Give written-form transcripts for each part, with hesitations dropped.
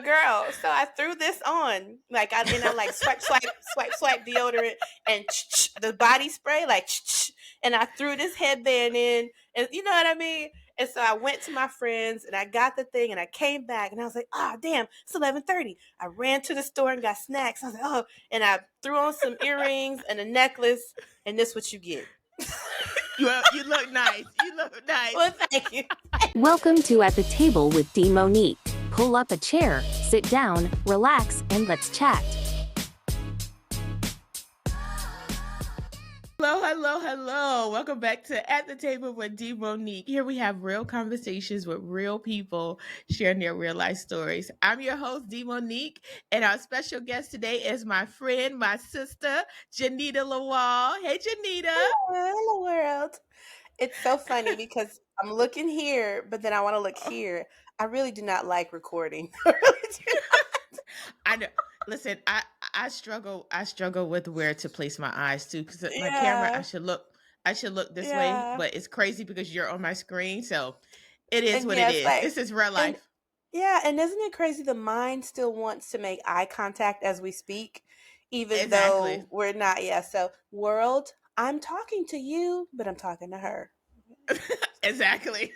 girl. So I threw this on, I like swipe deodorant and the body spray, and I threw this headband in, and you know what I mean. And so I went to my friends and I got the thing and I came back and I was like, oh damn, it's 11:30. I ran to the store and got snacks. I was like, oh, and I threw on some earrings and a necklace, and this what you get. Well, you look nice. You look nice. Well, thank you. Welcome to At the Table with D. Monique. Pull up a chair, sit down, relax, and let's chat. Hello. Welcome back to At the Table with D. Monique. Here we have real conversations with real people sharing their real life stories. I'm your host, D. Monique, and our special guest today is my friend, my sister, Jenita Lawal. Hey, Jenita. Hello, world. It's so funny because I'm looking here, but then I want to look here. I really do not like recording. I know. Listen, I struggle with where to place my eyes too, because my camera, I should look this way, but it's crazy because you're on my screen, so it is what it is. This is real life. And isn't it crazy? The mind still wants to make eye contact as we speak, even though we're not. Yeah. So, world, I'm talking to you, but I'm talking to her. Exactly.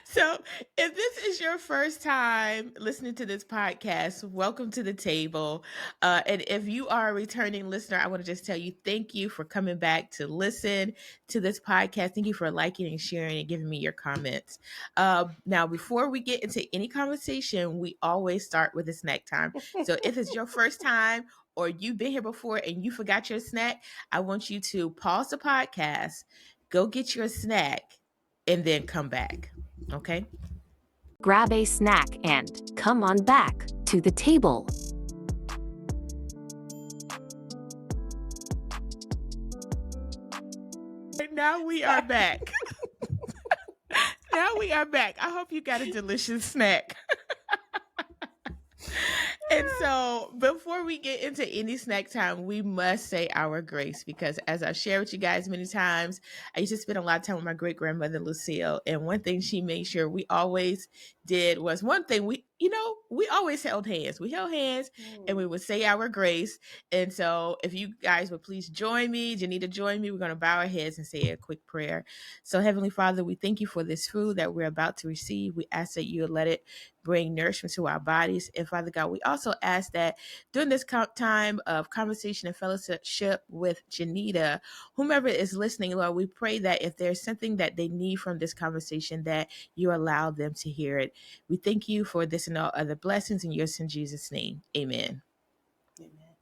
So if this is your first time listening to this podcast, welcome to the table. And if you are a returning listener, I want to just tell you, thank you for coming back to listen to this podcast. Thank you for liking and sharing and giving me your comments. Now, before we get into any conversation, we always start with a snack time. So if it's your first time or you've been here before and you forgot your snack, I want you to pause the podcast, go get your snack, and then come back. Okay. Grab a snack and come on back to the table. Now we are back. I hope you got a delicious snack. And so before we get into any snack time, we must say our grace, because as I've shared with you guys many times, I used to spend a lot of time with my great grandmother, Lucille. And one thing she made sure we always did was we always held hands. We held hands and we would say our grace. And so if you guys would please join me, Jenita, join me. We're going to bow our heads and say a quick prayer. So Heavenly Father, we thank you for this food that we're about to receive. We ask that you let it bring nourishment to our bodies. And Father God, we also ask that during this time of conversation and fellowship with Jenita, whomever is listening, Lord, we pray that if there's something that they need from this conversation, that you allow them to hear it. We thank you for this and all other blessings in your son Jesus' name. Amen. Amen.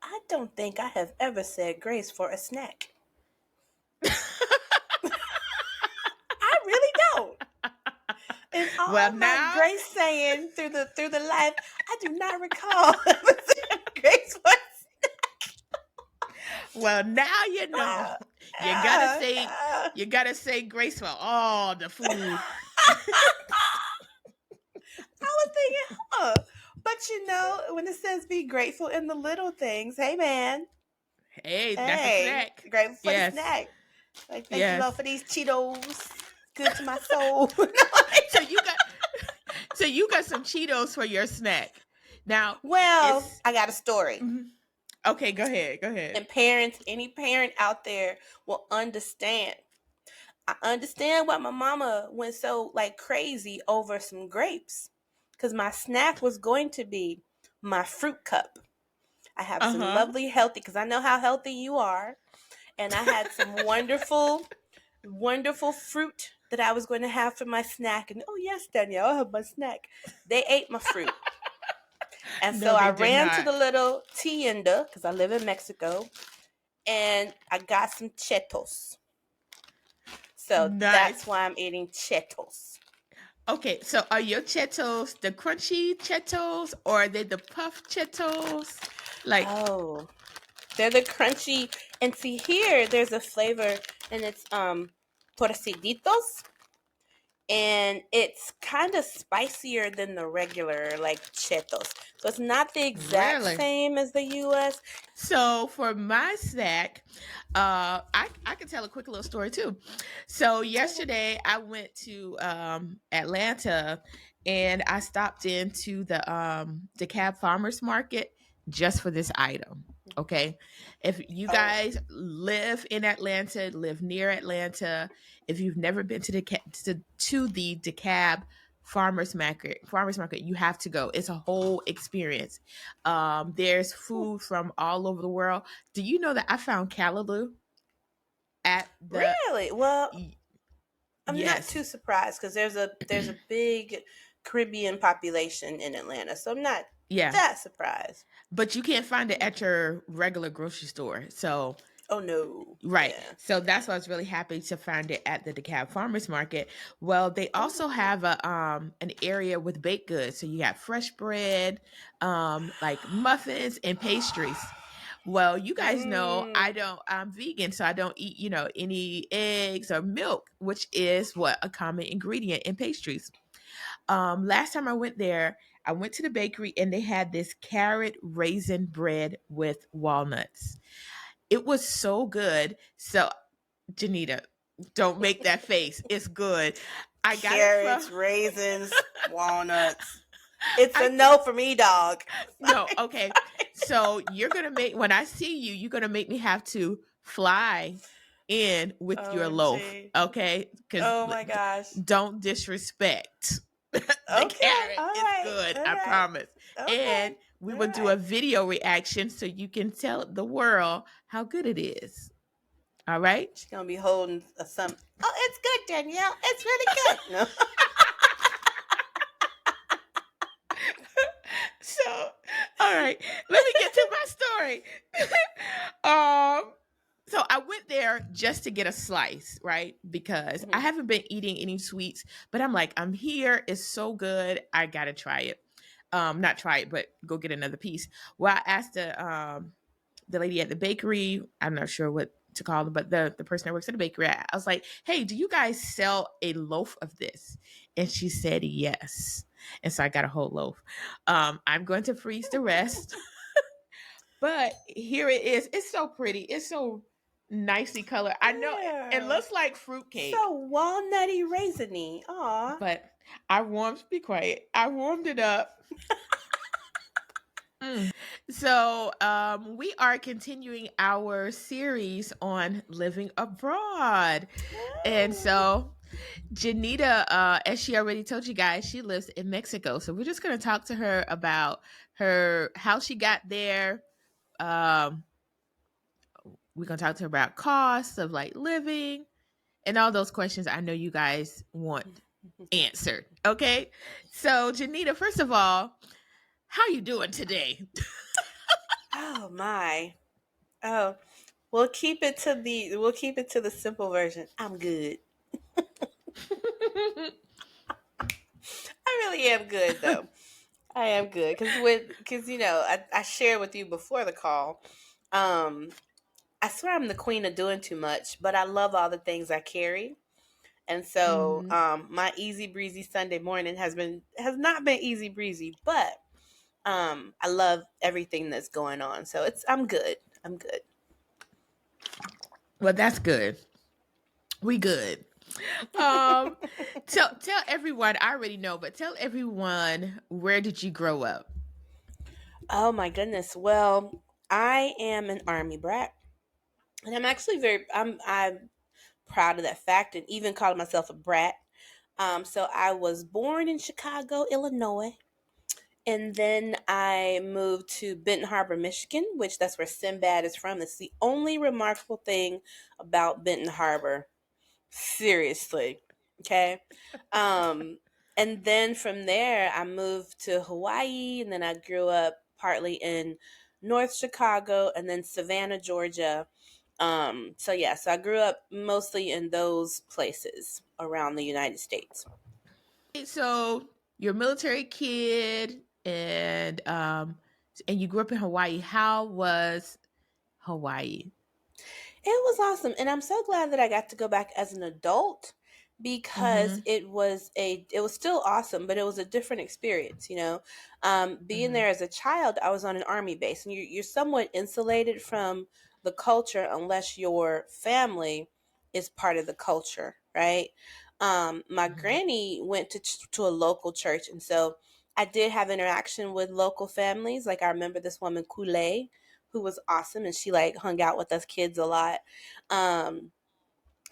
I don't think I have ever said grace for a snack. I really don't. And all my grace saying through the life, I do not recall grace for a snack. Well, now you know. You gotta say grace for all the food. I was thinking, but when it says be grateful in the little things, hey man. Hey, that's a snack. Grateful for the snack. Like, thank you, Lord, for these Cheetos. Good to my soul. So you got some Cheetos for your snack. Now, I got a story. Mm-hmm. Okay, go ahead. And any parent out there will understand. I understand why my mama went so crazy over some grapes, because my snack was going to be my fruit cup. I have some lovely healthy, because I know how healthy you are, and I had some wonderful fruit that I was going to have for my snack. And oh yes, Danielle, I'll have my snack. They ate my fruit. And so I ran to the little tienda, because I live in Mexico, and I got some Cheetos. So that's why I'm eating Cheetos. Okay, so are your Cheetos the crunchy Cheetos, or are they the puff Cheetos? They're the crunchy. And see, here there's a flavor, and it's torciditos, and it's kind of spicier than the regular Cheetos. So it's not the exact same as the U.S. So for my snack, I can tell a quick little story too. So yesterday I went to Atlanta, and I stopped into the Cab Farmers Market just for this item. Okay. If you Oh, guys live in Atlanta, live near Atlanta, if you've never been to the DeKalb farmers market, you have to go. It's a whole experience. There's food from all over the world. Do you know that I found callaloo at the really? Well, I'm not too yes. surprised because there's a big Caribbean population in Atlanta, so I'm not Yeah. that surprised. But you can't find it at your regular grocery store. So Oh no, right. yeah. So that's why I was really happy to find it at the DeKalb Farmers Market. Well, they also Oh, have a an area with baked goods. So you got fresh bread, like muffins and pastries. Well, you guys know mm, I'm vegan, so I don't eat, any eggs or milk, which is what a common ingredient in pastries. Last time I went there, I went to the bakery and they had this carrot raisin bread with walnuts. It was so good. So, Janita, don't make that face. It's good. I got it from carrots, raisins, walnuts. It's a I no for me, dog. no, okay. So you're gonna make when I see you, you're gonna make me have to fly in with your loaf, OMG. okay? Because Oh my gosh. don't disrespect the Okay. carrot. All It's right. good, All I right. promise. Okay. And we All will do a right. video reaction so you can tell the world how good it is. All right. She's gonna be holding some. Oh, it's good, Danielle. It's really good. No. So, all right, let me get to my story. So I went there just to get a slice, right? Because I Mhm. haven't been eating any sweets, but I'm like, I'm here. It's so good. I gotta try it. Not try it, but go get another piece. Well, I asked the lady at the bakery. I'm not sure what to call them, but the person that works at the bakery. I was like, "Hey, do you guys sell a loaf of this?" And she said yes. And so I got a whole loaf. I'm going to freeze the rest, but here it is. It's so pretty. It's so nicely colored. I know it Yeah. looks like fruitcake, So walnutty raisiny. Aw. but be quiet. I warmed it up. So, we are continuing our series on living abroad. And so, Janita, as she already told you guys, she lives in Mexico. So, we're just going to talk to her about how she got there. Um, we're going to talk to her about costs of like living and all those questions I know you guys want answered. Okay. So, Janita, first of all, how you doing today? Oh my. Oh, we'll keep it to the simple version. I'm good. I really am good though. I am good because I shared with you before the call. Um, I swear I'm the queen of doing too much, but I love all the things I carry. And so Mhm. my easy breezy Sunday morning has not been easy breezy, but I love everything that's going on. So I'm good. I'm good. Well, that's good. We good. Um, tell everyone. I already know, but tell everyone, where did you grow up? Oh my goodness. Well, I am an army brat. And I'm proud of that fact and even calling myself a brat. So I was born in Chicago, Illinois. And then I moved to Benton Harbor, Michigan, which that's where Sinbad is from. It's the only remarkable thing about Benton Harbor. Seriously. Okay. Um, and then from there, I moved to Hawaii, and then I grew up partly in North Chicago and then Savannah, Georgia. So I grew up mostly in those places around the United States. So you're a military kid, and you grew up in Hawaii. How was Hawaii? It was awesome, and I'm so glad that I got to go back as an adult because Mm-hmm. it was still awesome, but it was a different experience. Being Mm-hmm. there as a child, I was on an army base, and you're somewhat insulated from the culture unless your family is part of the culture, right? My Mhm. granny went to a local church, and so I did have interaction with local families. Like I remember this woman Kool-Aid, who was awesome, and she like hung out with us kids a lot. Um,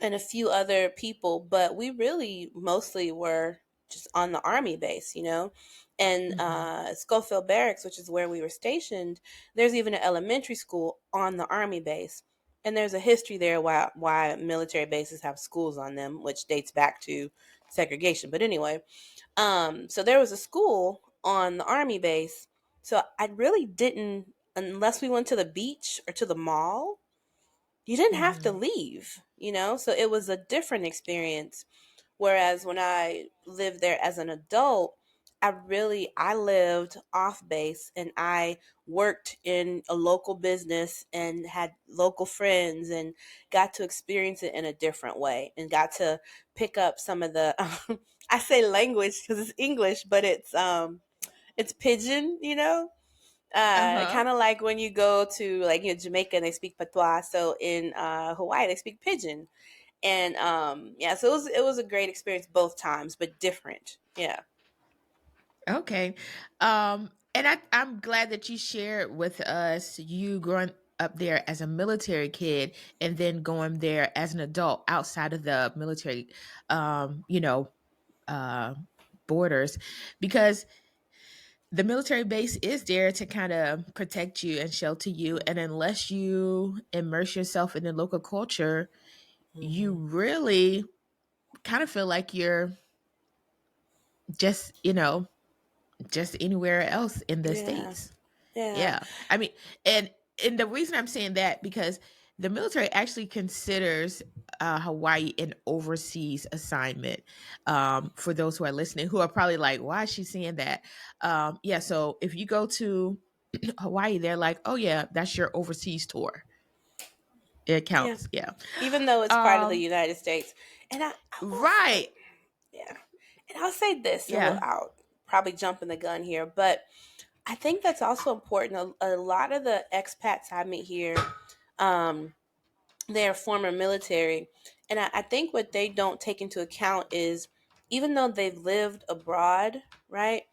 and a few other people, but we really mostly were just on the army base, you know. And Mhm. Schofield Barracks, which is where we were stationed, there's even an elementary school on the army base. And there's a history there why military bases have schools on them, which dates back to segregation. But anyway, so there was a school on the army base. So I really didn't, unless we went to the beach or to the mall, you didn't have to Mhm. leave, you know? So it was a different experience. Whereas when I lived there as an adult, I lived off base and I worked in a local business and had local friends and got to experience it in a different way and got to pick up some of the I say language because it's English, but it's pidgin, you know? Uh-huh. Kind of like when you go to like Jamaica and they speak patois. So in Hawaii they speak pidgin, and yeah, so it was a great experience both times, but different. Yeah, Okay. And I'm glad that you shared with us you growing up there as a military kid and then going there as an adult outside of the military you know, uh borders, because the military base is there to kind of protect you and shelter you, and unless you immerse yourself in the local culture, you hmm, really kind of feel like you're just, you know, just anywhere else in the yeah, states. yeah, Yeah. I mean, and and the reason I'm saying that because the military actually considers Hawaii an overseas assignment. For those who are listening, who are probably like, "Why is she saying that?" Yeah. So if you go to Hawaii, they're like, "Oh yeah, that's your overseas tour. It yeah. counts." Yeah. Even though it's part of the Um. United States, and I will Right. say, yeah, and I'll say this, and Yeah. I'll probably jump in the gun here, but I think that's also important. A lot of the expats I meet here, um, they're former military. And I think what they don't take into account is even though they've lived abroad, right,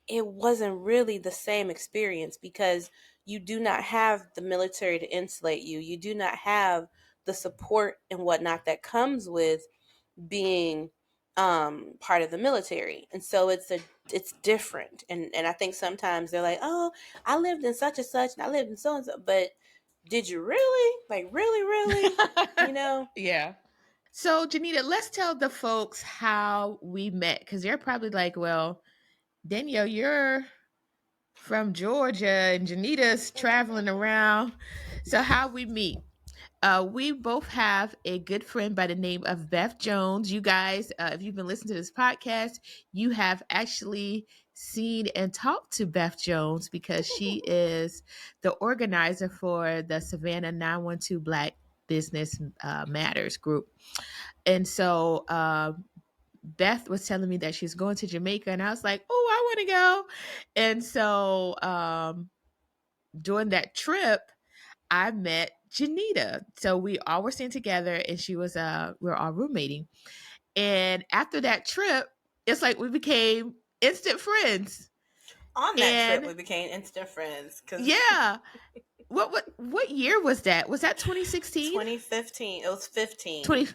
it wasn't really the same experience because you do not have the military to insulate you. You do not have the support and whatnot that comes with being part of the military. And so it's different. And I think sometimes they're like, oh, I lived in such and such and I lived in so and so, but did you really? Like really? You know? Yeah. So, Janita, let's tell the folks how we met because they're probably like, well, Danielle, you're from Georgia and Janita's traveling around. So, how we meet? We both have a good friend by the name of Beth Jones. You guys, if you've been listening to this podcast, you have actually seen and talked to Beth Jones because she is the organizer for the Savannah 912 Black Business Matters group. And so Beth was telling me that she's going to Jamaica, and I was like, "Oh, I want to go." And so during that trip, I met Janita. So we all were staying together, and she was we were all roommating. And after that trip, it's like we became instant friends. On that trip, And we became instant friends because yeah, what year was that? Was that 2016? 2015, it was 15. 20,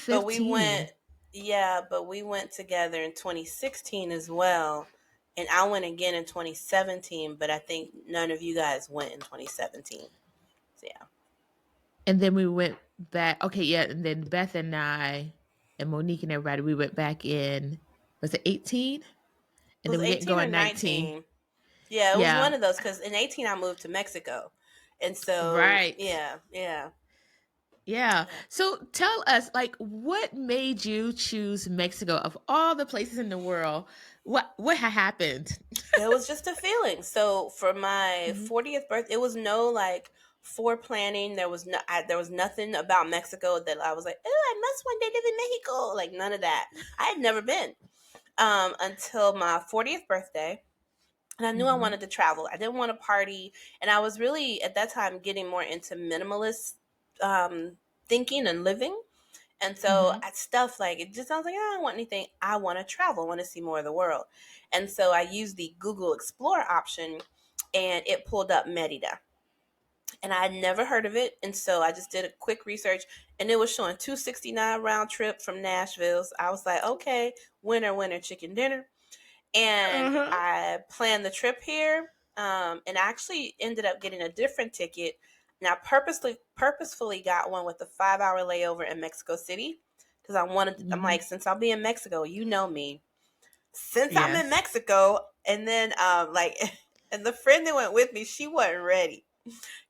But we 2015. went, yeah, but we went together in 2016 as well. And I went again in 2017, but I think none of you guys went in 2017. So yeah. And then we went back. Okay, yeah. And then Beth and I and Monique and everybody, we went back in, was it 18? It And was then we didn't 18 go or in 19. 19. Yeah, it was Yeah, one of those because in 18 I moved to Mexico. And so, right. yeah. Yeah. So tell us, like, what made you choose Mexico of all the places in the world? What had happened? It was just a feeling. So for my Mhm. 40th birthday, it was no like planning. There was nothing about Mexico that I was like, oh, I must one day live in Mexico. Like none of that. I had never been until my 40th birthday. And I knew I Mhm. wanted to travel. I didn't want to party. And I was really, at that time, getting more into minimalist thinking and living. And so Mm-hmm. at stuff like it just sounds like I don't want anything. I want to travel. I want to see more of the world. And so I used the Google Explore option, and it pulled up Merida. And I had never heard of it, and so I just did a quick research, and it was showing 269 round trip from Nashville. So I was like, okay, winner, winner, chicken dinner. And Uh-huh. I planned the trip here, and I actually ended up getting a different ticket. And I purposefully got one with a 5 hour layover in Mexico City because I'm Mm-hmm. like, since I'll be in Mexico, you know me. Since I'm in Yes. Mexico, and then like, and the friend that went with me, she wasn't ready.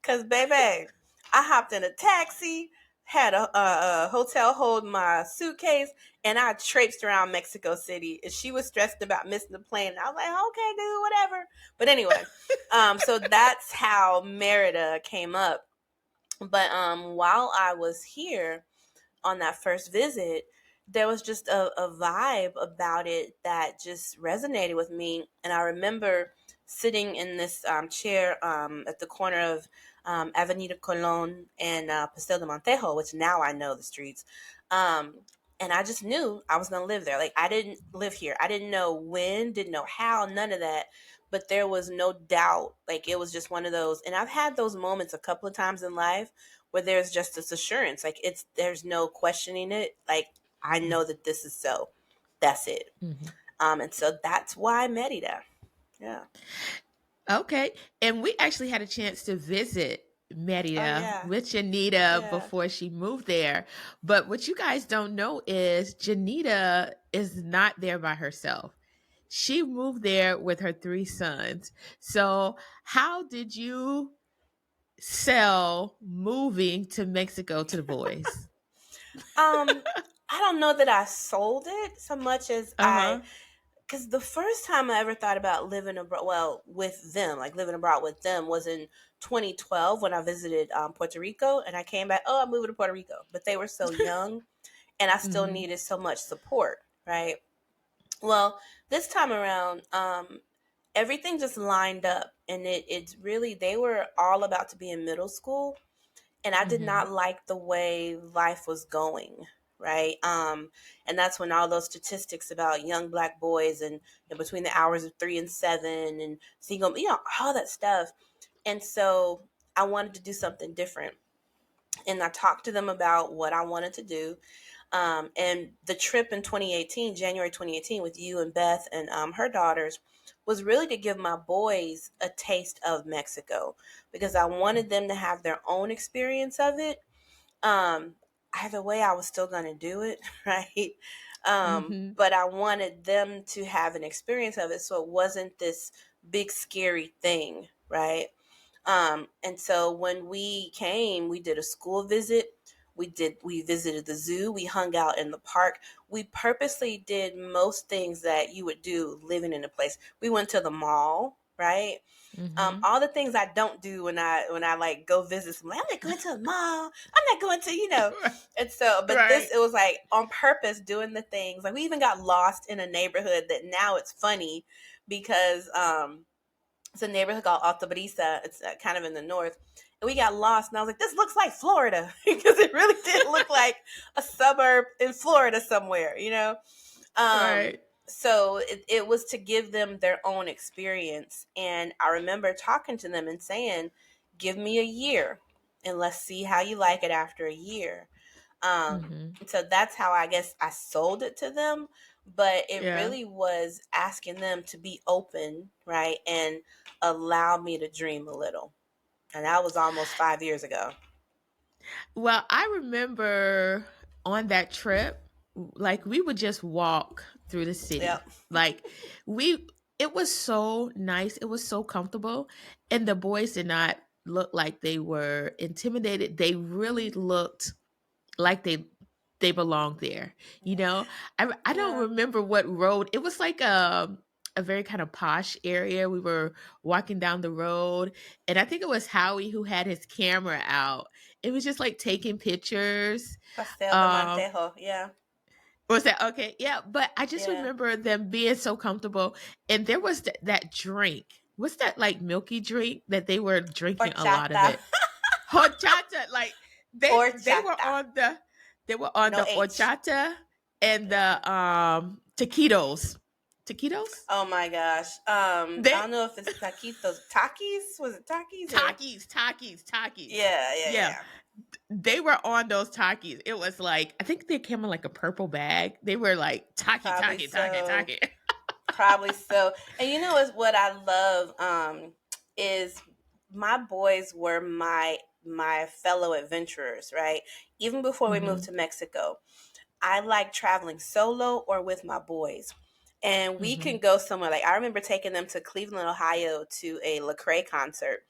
Cause baby, I hopped in a taxi, had a hotel hold my suitcase, and I traipsed around Mexico City. And she was stressed about missing the plane. And I was like, okay, dude, whatever. But anyway, so that's how Merida came up. But while I was here, on that first visit, there was just a vibe about it that just resonated with me. And I remember sitting in this chair at the corner of Avenida Colon and Paseo de Montejo, which now I know the streets. Um, and I just knew I was going to live there. Like, I didn't live here. I didn't know when, didn't know how, none of that. But there was no doubt. Like, it was just one of those. And I've had those moments a couple of times in life where there's just this assurance, like there's no questioning it. Like, I know that this is so. That's it. Mm-hmm. And so that's why Merida. Yeah. Okay. And we actually had a chance to visit Oh Merida yeah. with Janita Yeah. before she moved there. But what you guys don't know is Janita is not there by herself. She moved there with her three sons. So, how did you sell moving to Mexico to the boys? Um, I don't know that I sold it so much as Uh huh. because the first time I ever thought about living abroad, well, with them, like living abroad with them, was in 2012 when I visited Puerto Rico, and I came back. Oh, I'm moving to Puerto Rico, but they were so young, and I still Mm-hmm. needed so much support, right? Well, this time around, everything just lined up, and it's really they were all about to be in middle school, and I did Mm-hmm. not like the way life was going, right? And that's when all those statistics about young black boys and between the hours of 3 and 7 and single, all that stuff. And so I wanted to do something different, and I talked to them about what I wanted to do. And the trip in 2018, January 2018, with you and Beth and her daughters, was really to give my boys a taste of Mexico because I wanted them to have their own experience of it. Um, Either way, I was still going to do it, right? Mm-hmm. But I wanted them to have an experience of it so it wasn't this big, scary thing, right? And so when we came, we did a school visit. We visited the zoo. We hung out in the park. We purposely did most things that you would do living in a place. We went to the mall, right? Mm-hmm. All the things I don't do when I like go visit somewhere. I'm not going to the mall. I'm not going to, And so, but Right. it was like on purpose doing the things. Like we even got lost in a neighborhood that now it's funny because it's a neighborhood called Alta Brisa. It's kind of in the north. And we got lost, and I was like, this looks like Florida because it really did look like a suburb in Florida somewhere. Um, Right. so it was to give them their own experience. And I remember talking to them and saying, give me a year and let's see how you like it after a year. Mm-hmm. So that's how I guess I sold it to them. But it Yeah. really was asking them to be open, right? And allow me to dream a little. And that was almost 5 years ago. Well, I remember on that trip, like we would just walk through the city. Yep. Like we it was so nice. It was so comfortable. And the boys did not look like they were intimidated. They really looked like they belonged there. You know, I don't Yeah. remember what road. It was like a very kind of posh area. We were walking down the road, and I think it was Howie who had his camera out. It was just like taking pictures. Pastel de Um, Montejo. Yeah. was that okay? Yeah, but I just Yeah. remember them being so comfortable, and there was that drink. What's that like milky drink that they were drinking a lot of Horchata. it? Horchata, like they were Horchata. on the They were on No the H. horchata and the taquitos. Taquitos? Oh my gosh. I They don't know if it's taquitos. Takis? Was it Takis or? Takis. Yeah, yeah, Yeah, yeah. they were on those Takis. It was like I think they came in like a purple bag. They were like Probably so. Taki. Probably so. And you know is what I love is my boys were my fellow adventurers, right? Even before we moved Mm-hmm. to Mexico. I like traveling solo or with my boys. And we Mm-hmm. can go somewhere. Like I remember taking them to Cleveland, Ohio to a Lecrae concert.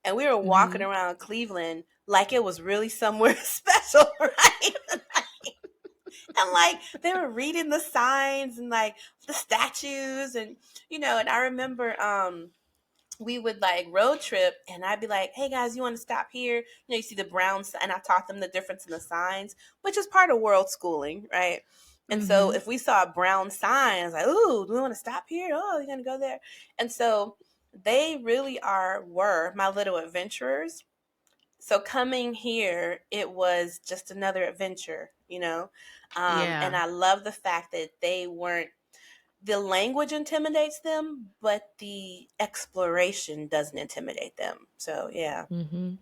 And we were walking Mm-hmm. around Cleveland like it was really somewhere special, right? And like they were reading the signs and like the statues and and I remember we would like road trip and I'd be like, hey guys, you want to stop here? You see the brown and I taught them the difference in the signs, which is part of world schooling, right? And so Mm-hmm. if we saw a brown sign, I was like, ooh, do we want to stop here? Oh, you're gonna go there. And so they really were my little adventurers. So coming here, it was just another adventure. And Yeah. I love the fact that they weren't, the language intimidates them, but the exploration doesn't intimidate them. So yeah, Mm-hmm.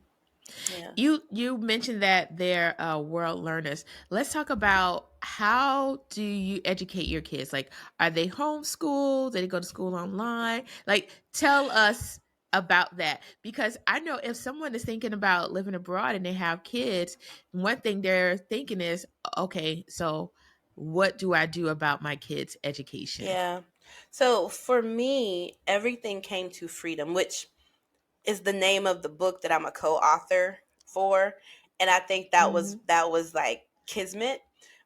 yeah, You mentioned that they're world learners. Let's talk about how do you educate your kids? Like, are they homeschooled? Do they go to school online? Like, tell us about that because I know if someone is thinking about living abroad and they have kids, one thing they're thinking is, okay, so what do I do about my kids' education? yeah. So for me, everything came to freedom, which is the name of the book that I'm a co-author for, and I think Mm-hmm. that was like kismet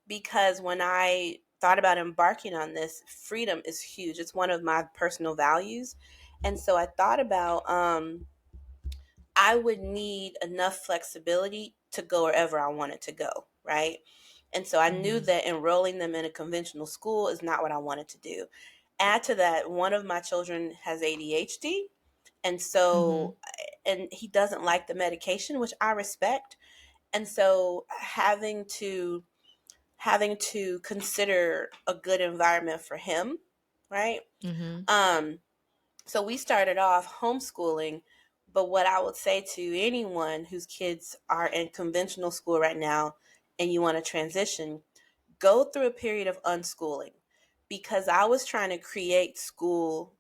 because when I thought about embarking on this, freedom is huge. It's one of my personal values, and so I thought about I would need enough flexibility to go wherever I wanted to go, right? And so I knew Mm-hmm. that enrolling them in a conventional school is not what I wanted to do. Add to that, one of my children has ADHD, and Mm-hmm. so and he doesn't like the medication, which I respect. And so having to consider a good environment for him, right? Mm-hmm. Um so we started off homeschooling, but what I would say to anyone whose kids are in conventional school right now and you want to transition, go through a period of unschooling because I was trying to create school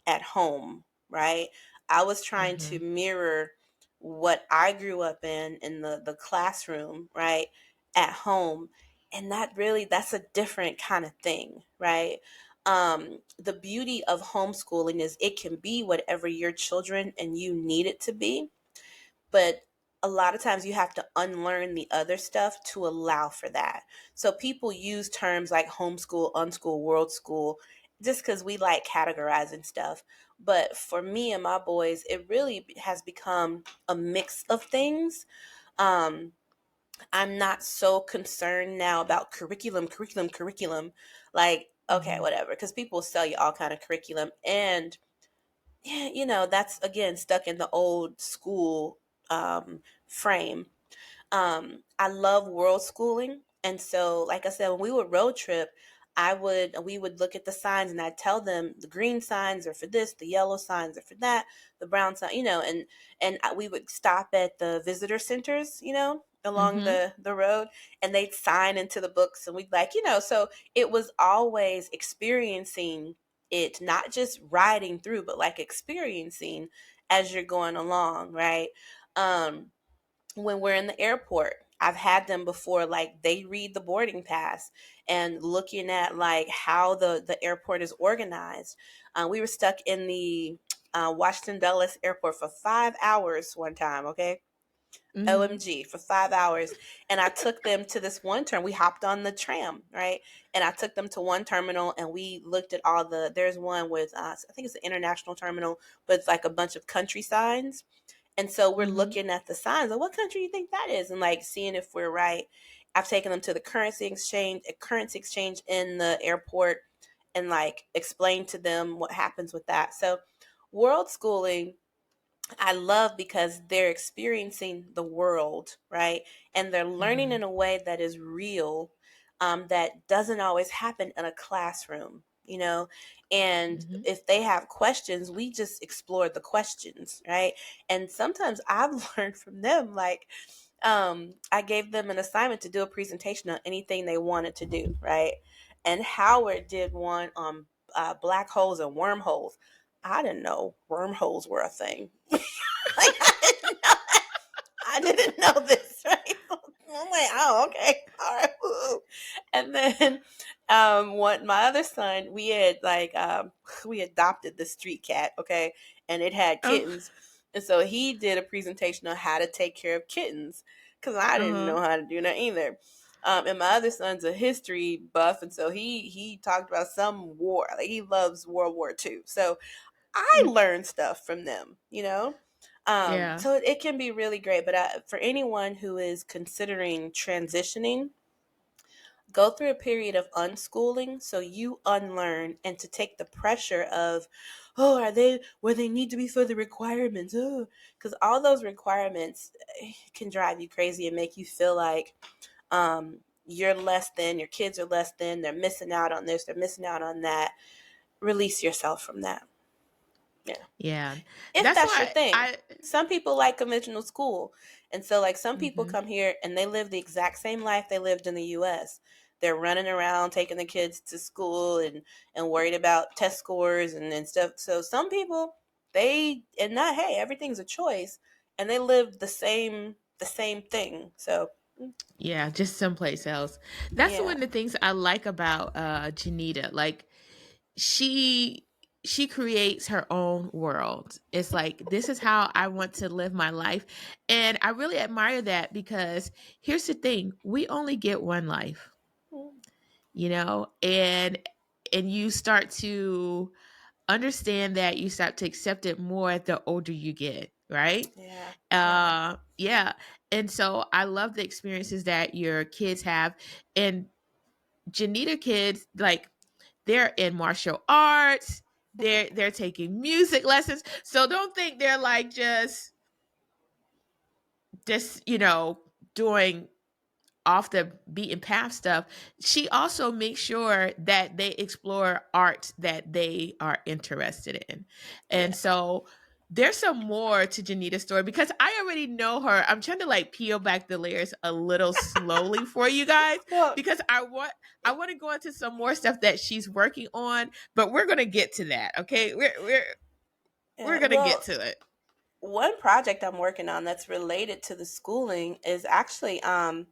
at home, right? I was trying to Mm-hmm. mirror what I grew up in the classroom, right? At home. And that's a different kind of thing, right? The beauty of homeschooling is it can be whatever your children and you need it to be, but a lot of times you have to unlearn the other stuff to allow for that. So people use terms like homeschool, unschool, world school just because we like categorizing stuff. But for me and my boys, it really has become a mix of things. Um, I'm not so concerned now about curriculum. Like, okay, Mm-hmm. whatever, because people sell you all kind of curriculum, and yeah, that's again stuck in the old school frame. I love world schooling. And so, like I said, when we would road trip, we would look at the signs and I'd tell them the green signs are for this, the yellow signs are for that, the brown sign, we would stop at the visitor centers, along Mm-hmm. the road, and they'd sign into the books and we'd so it was always experiencing it, not just riding through, but like experiencing as you're going along, right? Um, when we're in the airport, I've had them before, like they read the boarding pass and looking at like how the airport is organized. We were stuck in the Washington Dulles airport for 5 hours one time, okay? Mm-hmm. OMG, for 5 hours. And I took them to this one term. We hopped on the tram, right? And I took them to one terminal and we looked at there's one with, I think it's the international terminal, but it's like a bunch of country signs. And so we're Mm-hmm. looking at the signs of what country you think that is and like seeing if we're right. I've taken them to the currency exchange in the airport and like explained to them what happens with that. So world schooling I love because they're experiencing the world, right? And they're learning Mm-hmm. in a way that is real, that doesn't always happen in a classroom, you know? And Mm-hmm. if they have questions, we just explore the questions, right? And sometimes I've learned from them, like, I gave them an assignment to do a presentation on anything they wanted to do, right? And Howard did one on black holes and wormholes. I didn't know wormholes were a thing. Like I didn't know this, right? I'm like, oh, okay, all right. Woo. And then, what my other son, we had like, we adopted the street cat, okay, and it had Oh. kittens, and so he did a presentation on how to take care of kittens because I didn't Uh-huh. know how to do that either. And my other son's a history buff, and so he talked about some war, like he loves World War II. So I Mm, learn stuff from them, you know? yeah. So it can be really great. But for anyone who is considering transitioning, go through a period of unschooling so you unlearn and to take the pressure of, oh, are they where they need to be for the requirements? Oh, because all those requirements can drive you crazy and make you feel like you're less than, your kids are less than, they're missing out on this, they're missing out on that. Release yourself from that. Yeah. Yeah. If That's that's your why thing. I Some people like conventional school. And so, like, some people mhm. come here and they live the exact same life they lived in the US. They're running around taking the kids to school and worried about test scores and stuff. So, some people, and not, hey, everything's a choice. And they live the same thing. So, Yeah, just someplace else. That's one yeah. of the things I like about Janita. Like she she creates her own world. It's like this is how I want to live my life. And I really admire that because here's the thing, we only get one life, you know? And you start to understand that, you start to accept it more the older you get, right? Yeah. Yeah. Yeah. And so I love the experiences that your kids have. And Janita kids, like they're in martial arts, they're taking music lessons. So don't think they're like just, doing off the beaten path stuff. She also makes sure that they explore art that they are interested in. And Yeah. so there's some more to Janita's story because I already know her. I'm trying to like peel back the layers a little slowly for you guys Well, because I want to go into some more stuff that she's working on, but we're gonna get to that. Okay, we're yeah. gonna get Well, to it. one project I'm working on that's related to the schooling is actually I'm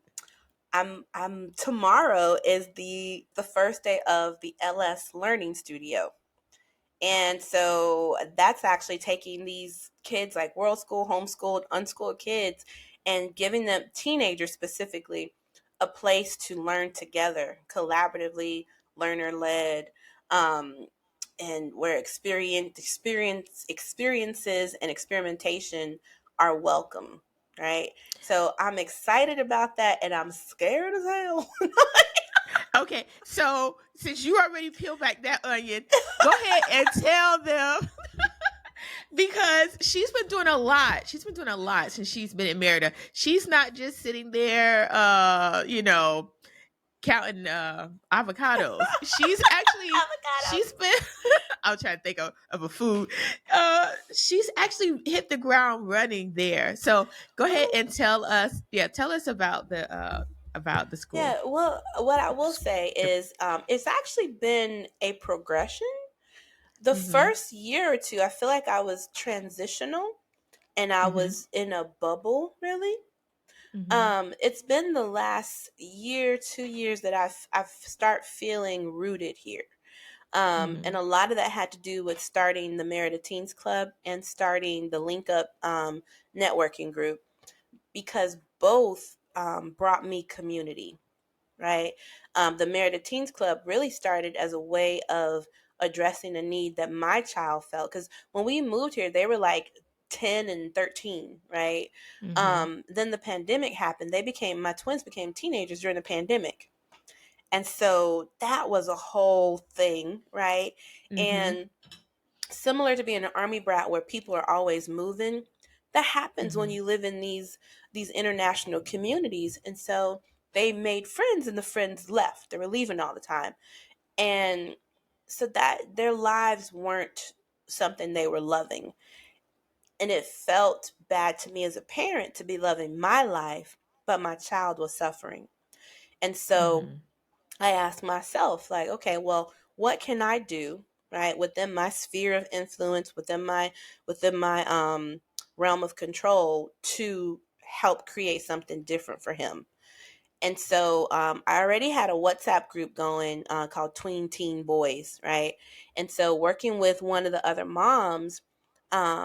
tomorrow is the first day of the LS Learning Studio. And so that's actually taking these kids, like world school, homeschooled, unschooled kids, and giving them, teenagers specifically, a place to learn together, collaboratively, learner led, and where experiences and experimentation are welcome. Right. So I'm excited about that and I'm scared as hell. Okay, so since you already peeled back that onion, go ahead and tell them because she's been doing a lot. She's been doing a lot since she's been in Merida. She's not just sitting there, counting avocados. She's Avocados. been. I'm trying to think of a food. She's actually hit the ground running there. So go ahead and tell us. Yeah, tell us about the school. Yeah, well, what I will Sc- say the- is it's actually been a progression. The Mhm. first year or two, I feel like I was transitional and I Mhm. was in a bubble, really. Mhm. It's been the last year, 2 years that I've start feeling rooted here. And Mhm. a lot of that had to do with starting the Merida Teens Club and starting the Link Up networking group because both brought me community, right? The Merida Teens Club really started as a way of addressing a need that my child felt. Because when we moved here, they were like 10 and 13, right? Mhm. Then the pandemic happened. My twins became teenagers during the pandemic. And so that was a whole thing, right? Mhm. And similar to being an army brat where people are always moving. That happens when Mm-hmm. you live in these international communities. And so they made friends and the friends left. They were leaving all the time. And so that their lives weren't something they were loving. And it felt bad to me as a parent to be loving my life, but my child was suffering. And so Mm-hmm. I asked myself, like, okay, well, what can I do, right, within my sphere of influence, within my realm of control to help create something different for him? And so I already had a WhatsApp group going called Tween Teen Boys, right? And so working with one of the other moms,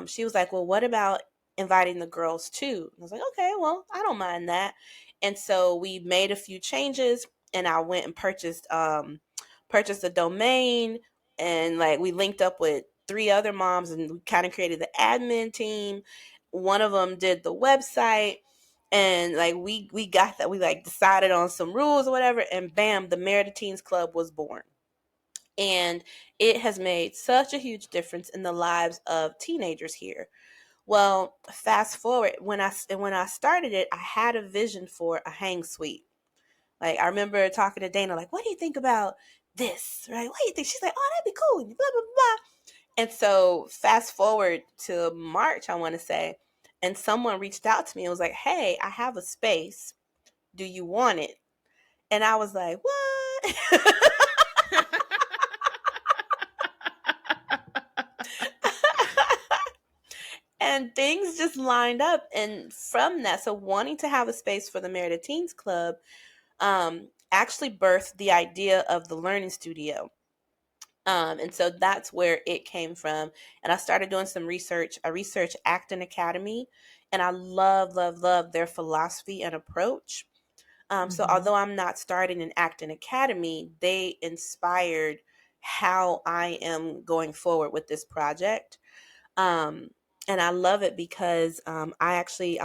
she was like, well, what about inviting the girls too? And I was like, okay, well, I don't mind that. And so we made a few changes, and I went and purchased a domain, and like we linked up with three other moms, and we kind of created the admin team. One of them did the website, and like we got that, we like decided on some rules or whatever, and bam, the Merida Teens Club was born. And it has made such a huge difference in the lives of teenagers here. Well, fast forward, when I started it, I had a vision for a hang suite. Like, I remember talking to Dana, like, what do you think about this, right? What do you think? She's like, oh, that'd be cool, blah blah blah. And so fast forward to March, I want to say, and someone reached out to me and was like, hey, I have a space, do you want it? And I was like, what? And things just lined up. And from that, so wanting to have a space for the Merida Teens Club actually birthed the idea of the learning studio. And so that's where it came from. And I started doing some research. I researched Acton Academy, and I love, love, love their philosophy and approach. So Mm-hmm. although I'm not starting an Acton Academy, they inspired how I am going forward with this project. Um, and I love it because I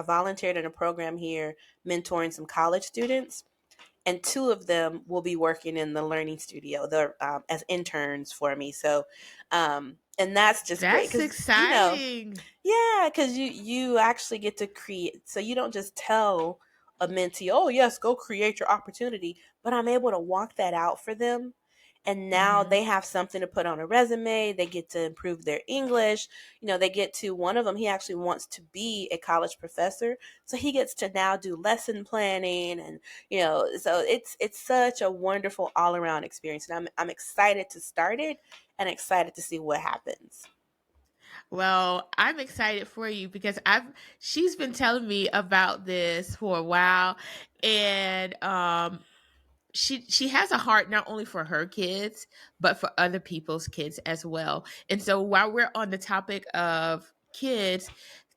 volunteered in a program here mentoring some college students, and two of them will be working in the learning studio. They're as interns for me. So, and that's just great That's because exciting. yeah, because you actually get to create. So you don't just tell a mentee, "Oh yes, go create your opportunity," but I'm able to walk that out for them, and now Mm-hmm. they have something to put on a resume. They get to improve their English. They get to, one of them, he actually wants to be a college professor, so he gets to now do lesson planning, and so it's such a wonderful all around experience, and I'm excited to start it and excited to see what happens. Well, I'm excited for you because I've she's been telling me about this for a while, and she has a heart not only for her kids but for other people's kids as well. And so while we're on the topic of kids,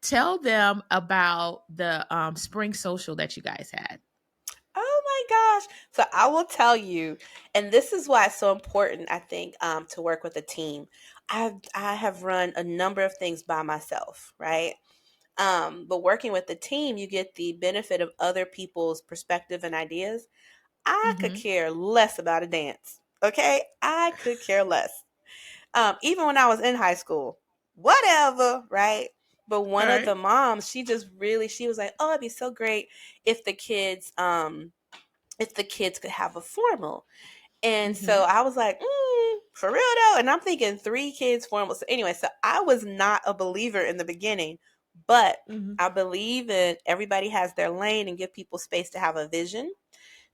tell them about the spring social that you guys had. Oh my gosh. So I will tell you, and this is why it's so important, I think, to work with a team. I have run a number of things by myself, right? But working with the team, you get the benefit of other people's perspective and ideas. I could Mm-hmm. care less about a dance. Okay? I could care less. Even when I was in high school, whatever, right? But All one of right. the moms, she was like, "Oh, it'd be so great if the kids could have a formal." And Mm-hmm. so I was like, for real though? And I'm thinking 3 kids formal. So anyway, so I was not a believer in the beginning, but Mm-hmm. I believe in everybody has their lane and give people space to have a vision.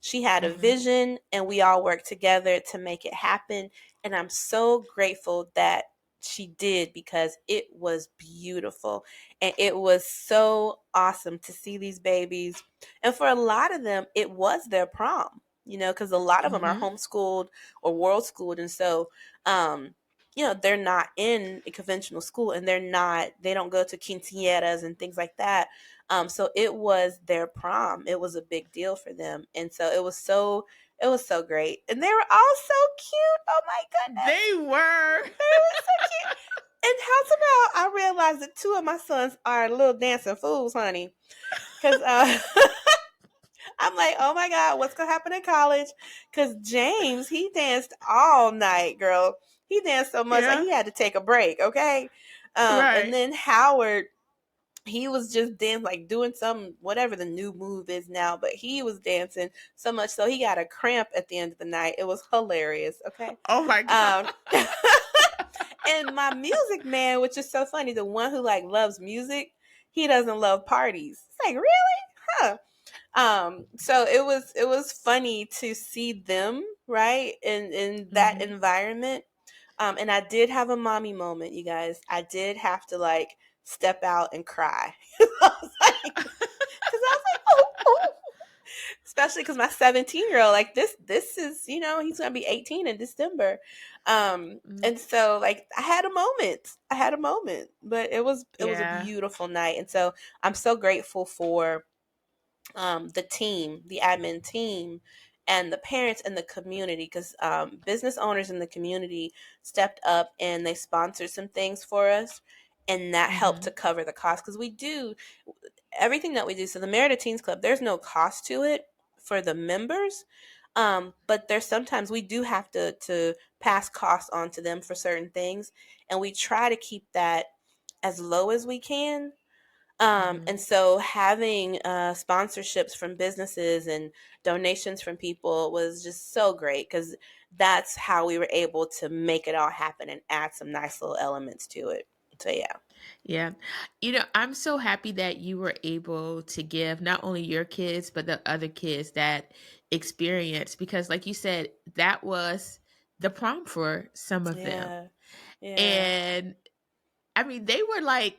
She had a Mm-hmm. vision, and we all worked together to make it happen. And I'm so grateful that she did, because it was beautiful. And it was so awesome to see these babies. And for a lot of them, it was their prom, because a lot of them are Mm-hmm. homeschooled or world schooled. And so, they're not in a conventional school, and they don't go to quinceañeras and things like that. So it was their prom. It was a big deal for them. And so it was so great. And they were all so cute. Oh my goodness. They were. They were so cute. And how's about I realized that 2 of my sons are little dancing fools, honey. Because I'm like, oh my God, what's going to happen in college? Because James, he danced all night, girl. He danced so much like Yeah. he had to take a break. Okay, and Right. then Howard, he was just dancing, like doing some whatever the new move is now, but he was dancing so much so he got a cramp at the end of the night. It was hilarious. Okay, Oh my God. um, and my music man, which is so funny, the one who like loves music, he doesn't love parties. It's like really, huh? So it was funny to see them right in that Hmm. environment. And I did have a mommy moment, you guys. I did have to like step out and cry. I was like, because I was like, oh, oh. Especially because my 17-year-old, like this is, he's gonna be 18 in December. And so like I had a moment. But it was a Yeah. beautiful night. And so I'm so grateful for the team, the admin team, and the parents and the community, because business owners in the community stepped up and they sponsored some things for us, and that helped to Hmm. cover the cost, because we do everything that we do. So the Merida Teens Club, there's no cost to it for the members, but there's sometimes we do have to pass costs on to them for certain things, and we try to keep that as low as we can. And Hmm. so having sponsorships from businesses and donations from people was just so great, because that's how we were able to make it all happen and add some nice little elements to it. So yeah. Yeah. I'm so happy that you were able to give not only your kids, but the other kids that experience, because, like you said, that was the prom for some of them. Yeah. Yeah. And I mean, they were like,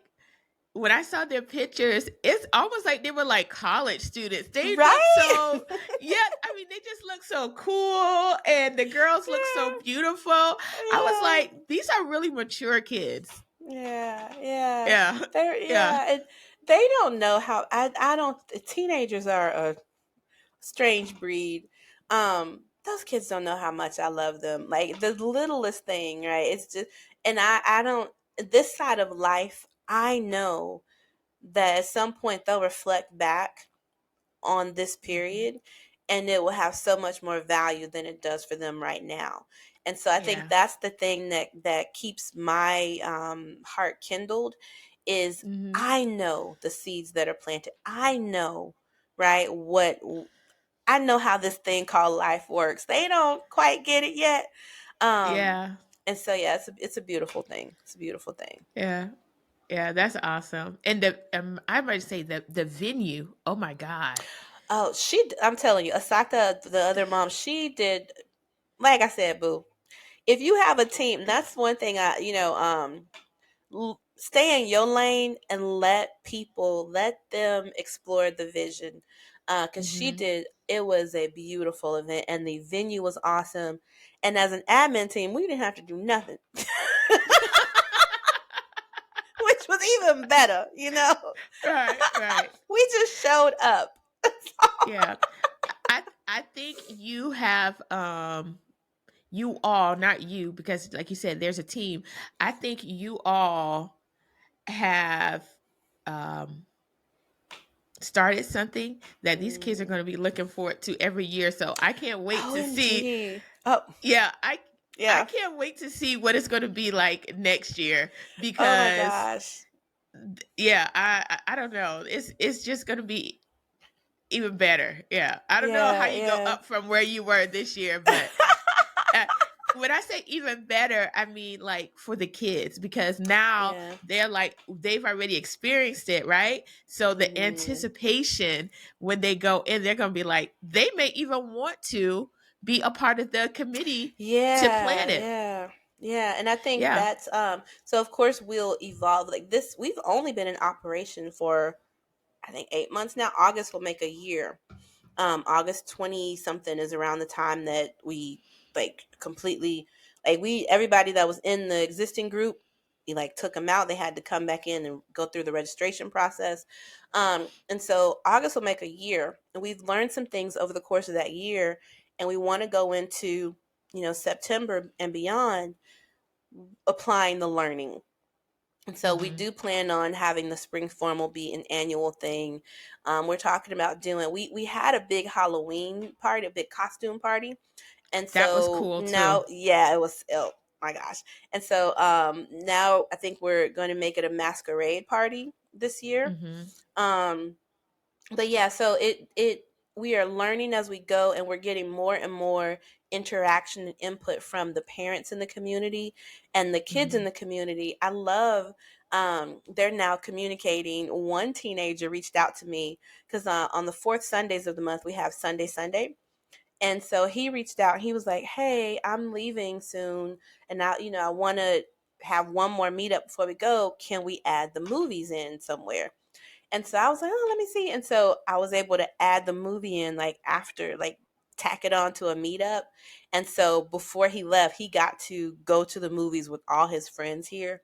when I saw their pictures, it's almost like they were like college students. They look Right? so, yeah, I mean, they just look so cool. And the girls look so Yeah. beautiful. I was Yeah. like, these are really mature kids. Yeah. Yeah. Yeah. They're Yeah. yeah. And they don't know how I don't teenagers are a strange breed. Those kids don't know how much I love them. Like the littlest thing, right? It's just, and I don't, this side of life, I know that at some point they'll reflect back on this Mhm. period, and it will have so much more value than it does for them right now. And so I think Yeah. that's the thing that keeps my heart kindled, is Hmm. I know the seeds that are planted. I know, right, what I know how this thing called life works. They don't quite get it yet. Um, Yeah. and so yeah, it's a beautiful thing. It's a beautiful thing. Yeah. Yeah. That's awesome. And I might say the venue. Oh my God. Oh, I'm telling you, Asaka, the other mom, she did, like I said, boo. If you have a team, that's one thing stay in your lane and let them explore the vision. Cause she Hmm. did, it was a beautiful event and the venue was awesome. And as an admin team, we didn't have to do nothing. Which was even better. Right. Right. We just showed up. Yeah. I think you have you all, not you, because like you said, there's a team. I think you all have um started something that these kids are Mm. going to be looking forward to every year. So I can't wait to see. OMG. Oh, Yeah, I yeah. can't wait to see what it's going to be like next year, Oh my because gosh. yeah, I don't know. It's just going to be even better. Yeah, I don't know how Yeah, you go yeah. up from where you were this year, but uh, when I say even better, I mean like for the kids, because now Yeah. they're like they've already experienced it, right? So the Hmm. anticipation when they go in, they're gonna be like they may even want to be a part of the committee to Yeah, plan it. yeah. Yeah, and I think Yeah. that's so of course we'll evolve like this. We've only been in operation for I think 8 months now. August will make a year. August 20 something is around the time that we like completely, like we everybody that was in the existing group, we like took them out. They had to come back in and go through the registration process. And so August will make a year, and we've learned some things over the course of that year, and we want to go into September and beyond applying the learning. And so we Hmm. do plan on having the spring formal be an annual thing. We're talking about doing. We had a big Halloween party, a big costume party, and That was so cool too. now, yeah, it was. my gosh. And so now I think we're going to make it a masquerade party this year. Mm-hmm. Um, but yeah, so it we are learning as we go, and we're getting more and more interaction and input from the parents in the community and the kids in Mm-hmm. the community. I love they're now communicating. One teenager reached out to me because on the fourth Sundays of the month we have Sunday, and so he reached out. He was like, "Hey, I'm leaving soon, and now I want to have one more meetup before we go. Can we add the movies in somewhere?" And so I was like, "Oh, let me see." And so I was able to add the movie in like after, like tack it on to a meetup. And so before he left, he got to go to the movies with all his friends here.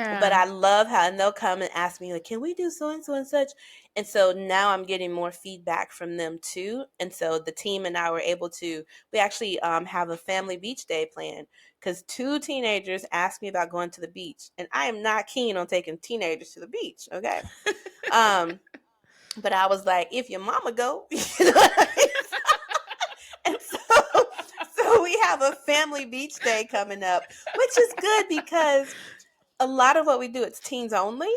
But Yeah. I love how, and they'll come and ask me like, "Can we do so and so and such?" And so now I'm getting more feedback from them too. And so the team and I were able to, we actually have a family beach day planned because two teenagers asked me about going to the beach, and I am not keen on taking teenagers to the beach. Okay. Um, but I was like, if your mama go, you know what I mean? And so we have a family beach day coming up, which is good because a lot of what we do, it's teens only.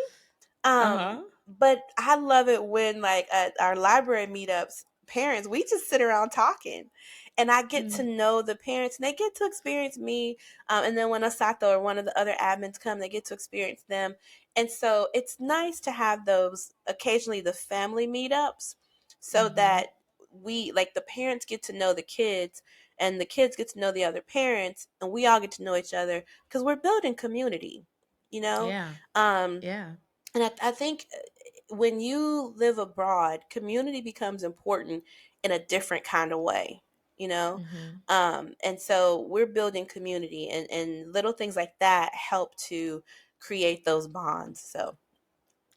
Uh-huh. But I love it when, like, at our library meetups, parents, we just sit around talking, and I get to Mm. know the parents, and they get to experience me. And then when Asato or one of the other admins come, they get to experience them. And so it's nice to have those occasionally, the family meetups, so Mm-hmm. that we, like, the parents get to know the kids, and the kids get to know the other parents, and we all get to know each other because we're building community, you know? Yeah. Um, Yeah. and I think when you live abroad, community becomes important in a different kind of way, you know? Mm-hmm. And so we're building community, and little things like that help to create those bonds. So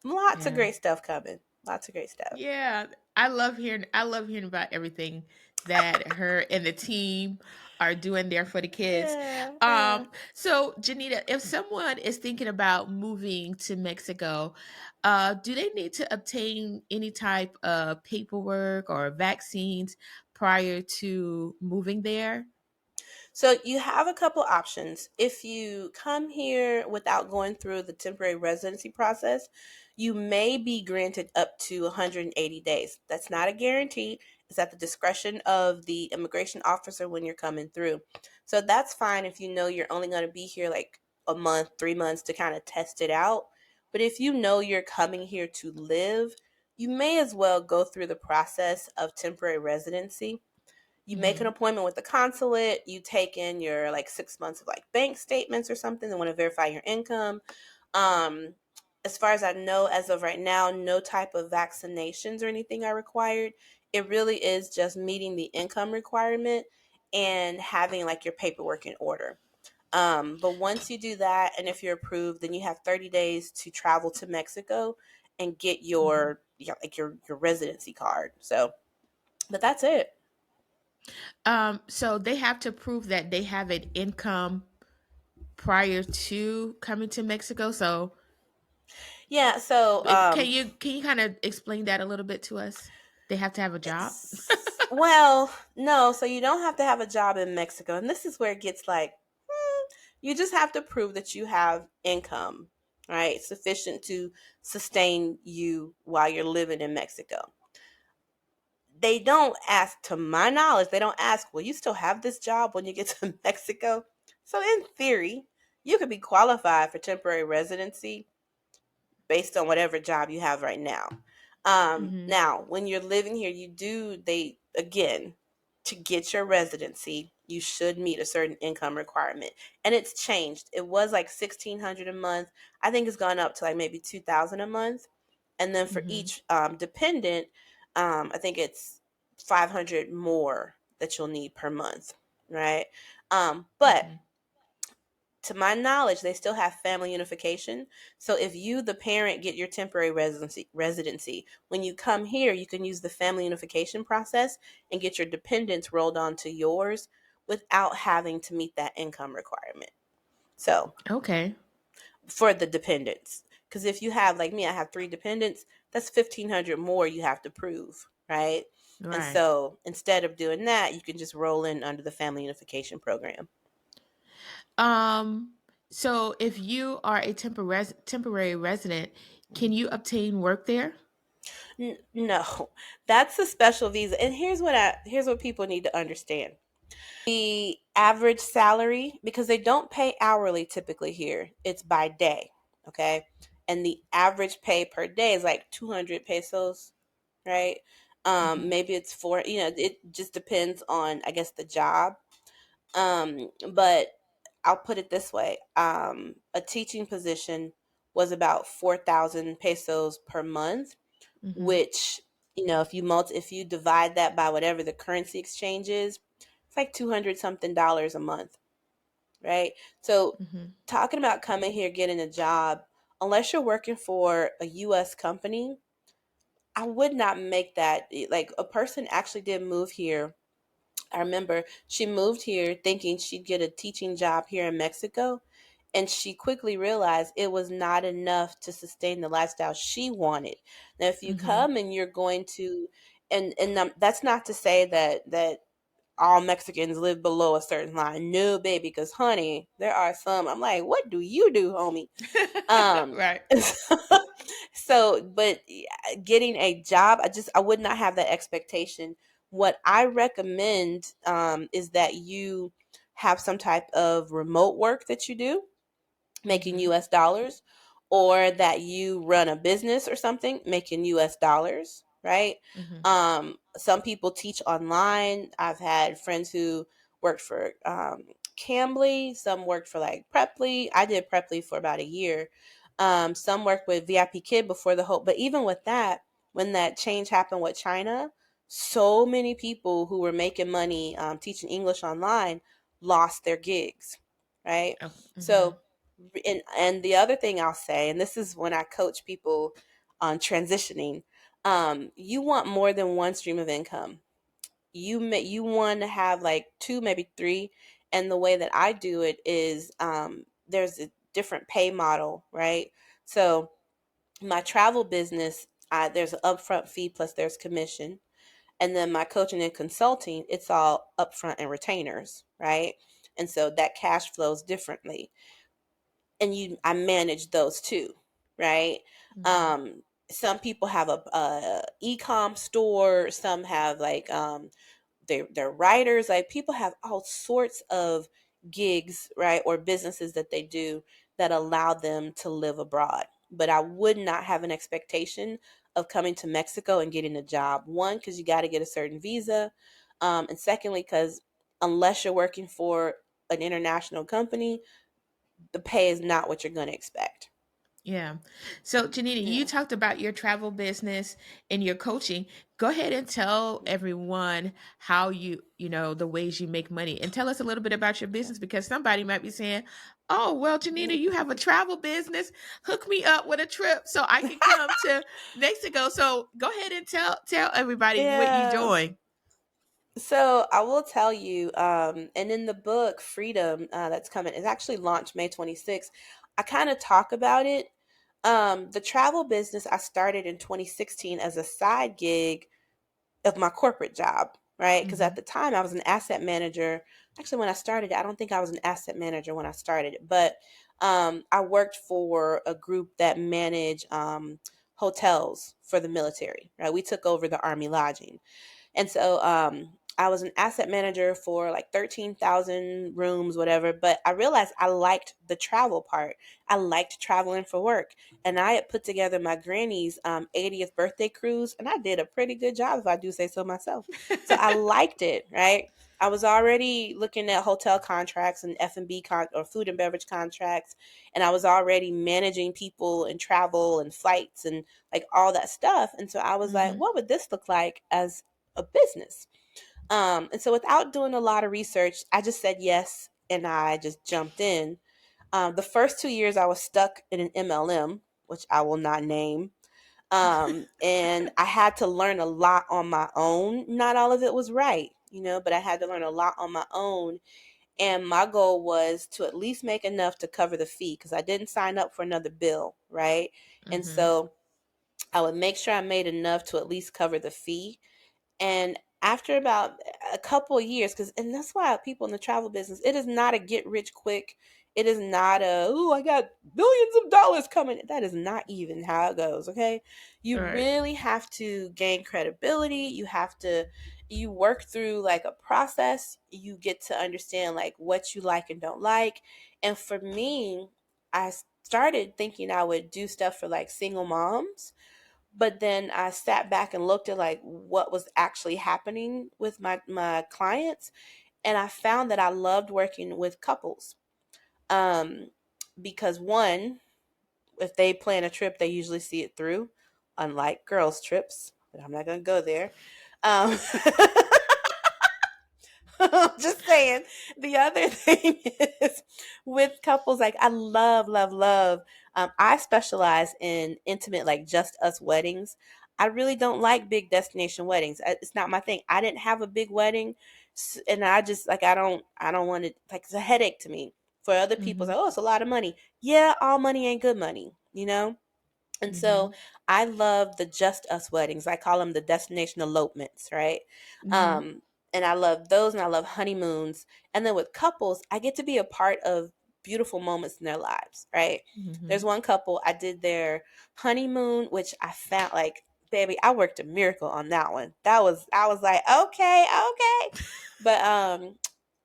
lots of Yeah. great stuff coming. Lots of great stuff. Yeah, I love hearing about everything that her and the team are doing there for the kids. Yeah, yeah. So Janita, if someone is thinking about moving to Mexico, do they need to obtain any type of paperwork or vaccines prior to moving there? So you have a couple options. If you come here without going through the temporary residency process, you may be granted up to 180 days. That's not a guarantee. It's at the discretion of the immigration officer when you're coming through. So that's fine if you know you're only going to be here like a month, 3 months to kind of test it out. But if you know you're coming here to live, you may as well go through the process of temporary residency. You make an Mm-hmm. appointment with the consulate, you take in your like 6 months of like bank statements or something. They want to verify your income. um as far as I know, as of right now, no type of vaccinations or anything are required. It really is just meeting the income requirement and having like your paperwork in order. But once you do that, and if you're approved, then you have 30 days to travel to Mexico and get Mm-hmm. your residency card. So, but that's it. So they have to prove that they have an income prior to coming to Mexico. So Yeah, so can you kind of explain that a little bit to us? They have to have a job. well, no, so you don't have to have a job in Mexico. And this is where it gets like, you just have to prove that you have income, right? Sufficient to sustain you while you're living in Mexico. They don't ask, to my knowledge, they don't ask, will you still have this job when you get to Mexico? So, in theory, you could be qualified for temporary residency based on whatever job you have right now. Mm-hmm. Now, when you're living here, they, again, to get your residency, you should meet a certain income requirement. And it's changed. It was like 1,600 a month. I think it's gone up to like maybe 2,000 a month. And then for Mm-hmm. each dependent, I think it's 500 more that you'll need per month, right? But Mm-hmm. to my knowledge, they still have family unification. So if you, the parent, get your temporary residency, when you come here, you can use the family unification process and get your dependents rolled onto yours without having to meet that income requirement. So Okay. for the dependents, because if you have, like me, I have three dependents, that's 1,500 more you have to prove, right? And Right. so instead of doing that, you can just roll in under the family unification program. Um, so if you are a temporary resident, can you obtain work there? No, that's a special visa. And here's what people need to understand. The average salary, because they don't pay hourly typically here, it's by day. Okay. And the average pay per day is like 200 pesos, right? Hmm. Maybe it's four, it just depends on, I guess, the job. But I'll put it this way. A teaching position was about 4,000 pesos per month, Hmm. which, if you divide that by whatever the currency exchange is, it's like 200 something dollars a month, right? So Hmm. talking about coming here getting a job, unless you're working for a US company, I would not make that. Like, a person actually did move here. I remember she moved here thinking she'd get a teaching job here in Mexico, and she quickly realized it was not enough to sustain the lifestyle she wanted. Now, if you Hmm. come and you're going to, that's not to say that all Mexicans live below a certain line. No, baby, because honey, there are some. I'm like, what do you do, homie? Um, Right. so, but yeah, getting a job, I would not have that expectation. What I recommend is that you have some type of remote work that you do making Hmm. US dollars, or that you run a business or something making US dollars, right? Hmm. Some people teach online. I've had friends who worked for Cambly, some worked for like Preply. I did Preply for about a year. Some worked with VIP Kid before the whole, but even with that, when that change happened with China, so many people who were making money teaching English online lost their gigs, right? Oh, hmm. So, and the other thing I'll say, and this is when I coach people on transitioning, you want more than one stream of income. You want to have like two, maybe three, and the way that I do it is there's a different pay model, right? So my travel business, there's an upfront fee plus there's commission, and then my coaching and consulting, it's all upfront and retainers, right? And so that cash flows differently, and I manage those too, right? Hmm. Some people have a e-com store, some have like they're writers, like people have all sorts of gigs, right, or businesses that they do that allow them to live abroad. But I would not have an expectation of coming to Mexico and getting a job. One, because you got to get a certain visa, and secondly, because unless you're working for an international company, the pay is not what you're going to expect. Yeah. So, Janita, you Yeah. talked about your travel business and your coaching. Go ahead and tell everyone how the ways you make money, and tell us a little bit about your business, because somebody might be saying, "Oh, well, Janita, you have a travel business. Hook me up with a trip so I can come to Mexico." So, go ahead and tell everybody what you're Yeah. doing. So I will tell you, and in the book Freedom, that's coming, is actually launched May 26th. I kind of talk about it. The travel business I started in 2016 as a side gig of my corporate job, right? Because at Hmm. the time I was an asset manager. Actually, when I started it, I don't think I was an asset manager when I started it, but I worked for a group that managed hotels for the military, right? We took over the Army lodging. And so I was an asset manager for like 13,000 rooms, whatever. But I realized I liked the travel part. I liked traveling for work. And I had put together my granny's 80th birthday cruise, and I did a pretty good job, if I do say so myself. So I liked it, right? I was already looking at hotel contracts and F&B or food and beverage contracts, and I was already managing people and travel and flights and like all that stuff. And so I was like, Hmm. what would this look like as a business? And so without doing a lot of research, I just said yes, and I just jumped in. The first 2 years I was stuck in an MLM, which I will not name. And I had to learn a lot on my own. Not all of it was right, but I had to learn a lot on my own. And my goal was to at least make enough to cover the fee, because I didn't sign up for another bill, right? And Hmm. so I would make sure I made enough to at least cover the fee. And after about a couple of years, and that's why people in the travel business, it is not a get rich quick. It is not a, oh, I got billions of dollars coming. That is not even how it goes. Okay. You Right. really have to gain credibility. You work through like a process. You get to understand like what you like and don't like. And for me, I started thinking I would do stuff for like single moms, but then I sat back and looked at like what was actually happening with my clients, and I found that I loved working with couples. Um because one, if they plan a trip, they usually see it through, unlike girls trips, but I'm not going to go there. Um Just saying. The other thing is with couples, like I love, love, love. I specialize in intimate, like just us weddings. I really don't like big destination weddings. It's not my thing. I didn't have a big wedding, and I just like I don't want it. Like it's a headache to me. For other people, it's Mm-hmm. like, oh, it's a lot of money. Yeah, all money ain't good money, you know. And Mm-hmm. so I love the just us weddings. I call them the destination elopements, right? Mm-hmm. Um, and I love those, and I love honeymoons. And then with couples, I get to be a part of beautiful moments in their lives, right? Mm-hmm. There's one couple, I did their honeymoon, which I found like, baby, I worked a miracle on that one. I was like, okay, okay. But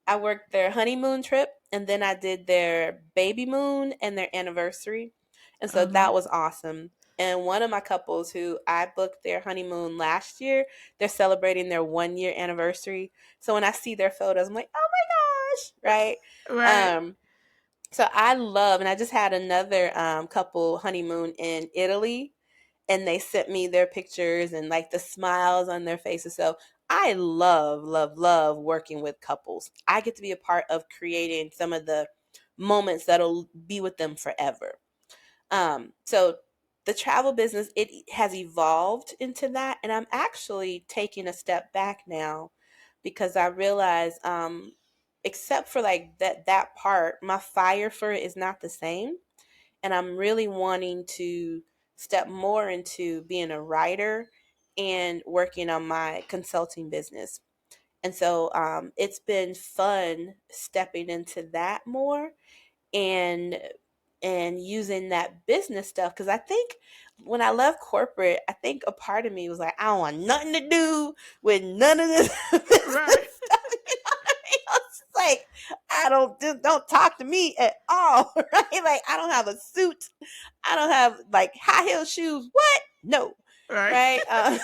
I worked their honeymoon trip, and then I did their baby moon and their anniversary. And so Uh-huh. that was awesome. And one of my couples who I booked their honeymoon last year, they're celebrating their 1 year anniversary. So when I see their photos, I'm like, oh my gosh, right? Right. So I love, and I just had another couple honeymoon in Italy, and they sent me their pictures and like the smiles on their faces. So I love, love, love working with couples. I get to be a part of creating some of the moments that'll be with them forever. So the travel business, it has evolved into that, and I'm actually taking a step back now because I realize, except for like that part, my fire for it is not the same, and I'm really wanting to step more into being a writer and working on my consulting business. And so it's been fun stepping into that more, and using that business stuff, because I think when I left corporate, I think a part of me was like, I don't want nothing to do with none of this Right. business stuff. You know what I mean? I was just like, I don't talk to me at all, right? Like I don't have a suit, I don't have like high heel shoes. What? No. Right. Right.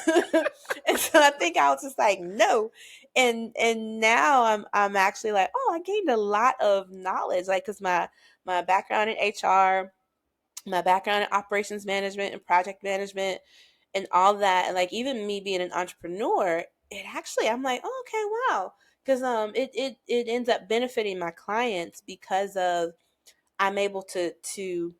And so I think I was just like, no. And now I'm actually like, oh, I gained a lot of knowledge, like because my background in HR, my background in operations management and project management, and all that, and like even me being an entrepreneur, it actually I'm like, oh, okay, wow, because it ends up benefiting my clients because of I'm able to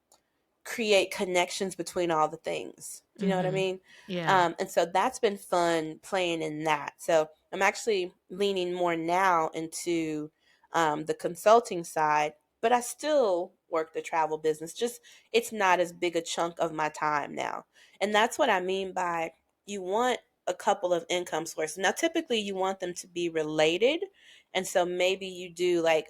create connections between all the things. Do you know what I Mm-hmm. mean? Yeah. And so that's been fun playing in that. So I'm actually leaning more now into the consulting side, but I still work the travel business. Just it's not as big a chunk of my time now. And that's what I mean by you want a couple of income sources. Now, typically you want them to be related. And so maybe you do like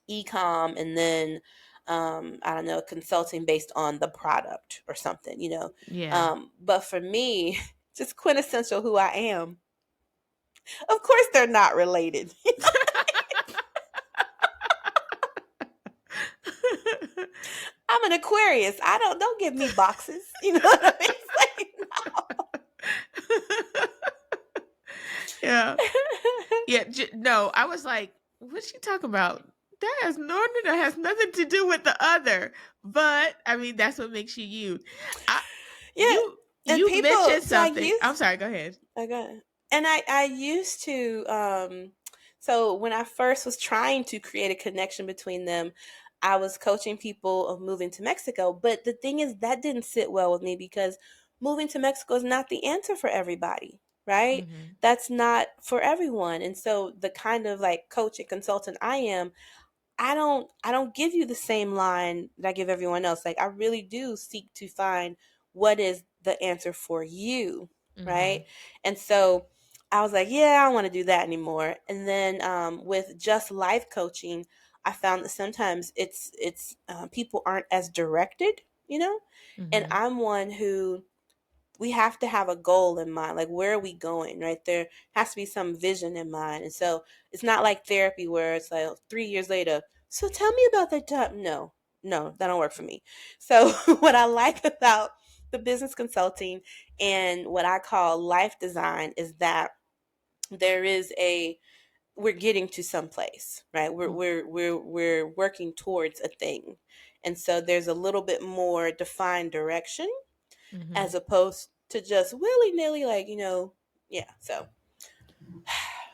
e-com, and then I don't know, consulting based on the product or something, you know. Yeah. But for me, just quintessential who I am, of course they're not related. I'm an Aquarius. I don't give me boxes, you know what I mean? It's Yeah. like, Yeah. No, I was like, what's she talking about? That has nothing to do with the other. But I mean, that's what makes you you. I, yeah. And you people, mentioned so I something. I'm used sorry. Go ahead. Okay. And I used to so when I first was trying to create a connection between them, I was coaching people of moving to Mexico, but the thing is that didn't sit well with me because moving to Mexico is not the answer for everybody, right? Mm-hmm. That's not for everyone. And so the kind of like coach and consultant I am, I don't give you the same line that I give everyone else. Like I really do seek to find what is the answer for you, Mm-hmm. right? And so I was like, yeah, I don't want to do that anymore. And then with just life coaching, I found that sometimes it's people aren't as directed, you know. And Mm-hmm. I'm one who we have to have a goal in mind, like where are we going, right? There has to be some vision in mind. And so it's not like therapy where it's like 3 years later, so tell me about that time. No, no, that don't work for me. So what I like about the business consulting and what I call life design is that there is a we're getting to some place, right? We're working towards a thing. And so there's a little bit more defined direction Mm-hmm. as opposed to just willy-nilly, like, yeah. So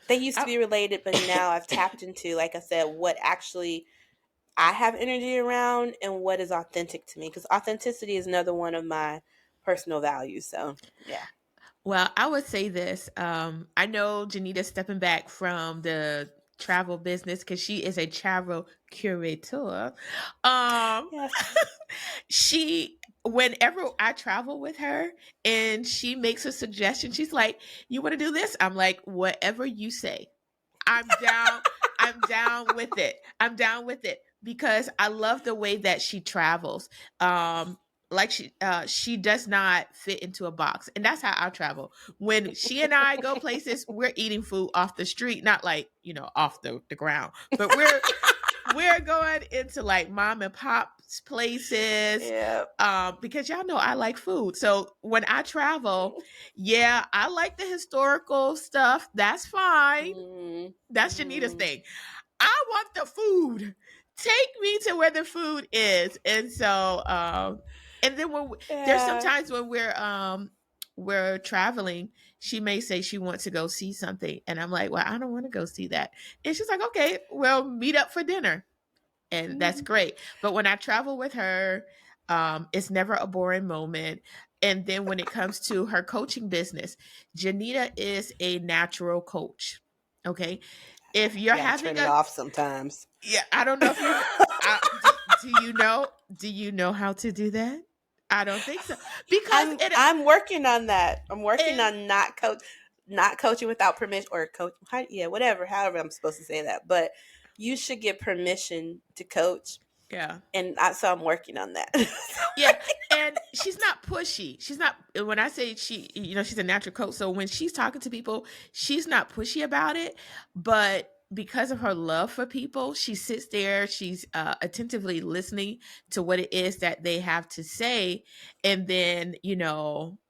they used to I, be related, but now I've tapped into, like I said, what actually I have energy around and what is authentic to me, because authenticity is another one of my personal values. So yeah. Well, I would say this. I know Janita's stepping back from the travel business because she is a travel curator. Um, Yes. she, whenever I travel with her and she makes a suggestion, she's like, "You want to do this?" I'm like, "Whatever you say." I'm down. I'm down with it. I'm down with it because I love the way that she travels. Like she does not fit into a box, and that's how I travel. When she and I go places, we're eating food off the street, not like off the ground, but we're going into like mom and pop's places, Yeah. because y'all know I like food. So when I travel, yeah, I like the historical stuff. That's fine. Mm-hmm. That's Janita's Mm-hmm. thing. I want the food. Take me to where the food is. And so, and then there's Yeah. sometimes when we're traveling, she may say she wants to go see something, and I'm like, well, I don't want to go see that. And she's like, okay, well, meet up for dinner, and that's Mm-hmm. great. But when I travel with her, it's never a boring moment. And then when it comes to her coaching business, Janita is a natural coach. Okay, if you're You gotta turn having it a off sometimes. yeah, I don't know if you do you know how to do that? I don't think so because I'm it I'm working on that. I'm working and on not coaching without permission, or coach, yeah, whatever, however I'm supposed to say that. But you should get permission to coach, yeah. and so I'm working on that. Yeah, and she's not pushy. She's not when I say she's a natural coach. So when she's talking to people, she's not pushy about it, but because of her love for people, she sits there, she's attentively listening to what it is that they have to say, and then,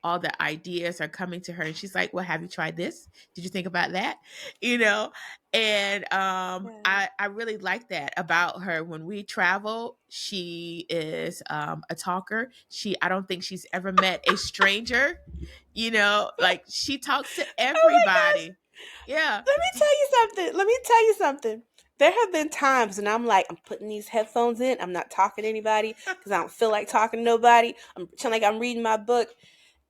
all the ideas are coming to her and she's like, "Well, have you tried this? Did you think about that?" You know, and Yeah. I really like that about her. When we travel, she is a talker. I don't think she's ever met a stranger. Like she talks to Oh my gosh. everybody. Yeah. Let me tell you something. Let me tell you something. There have been times when I'm like, I'm putting these headphones in. I'm not talking to anybody because I don't feel like talking to nobody. I'm pretending like I'm reading my book.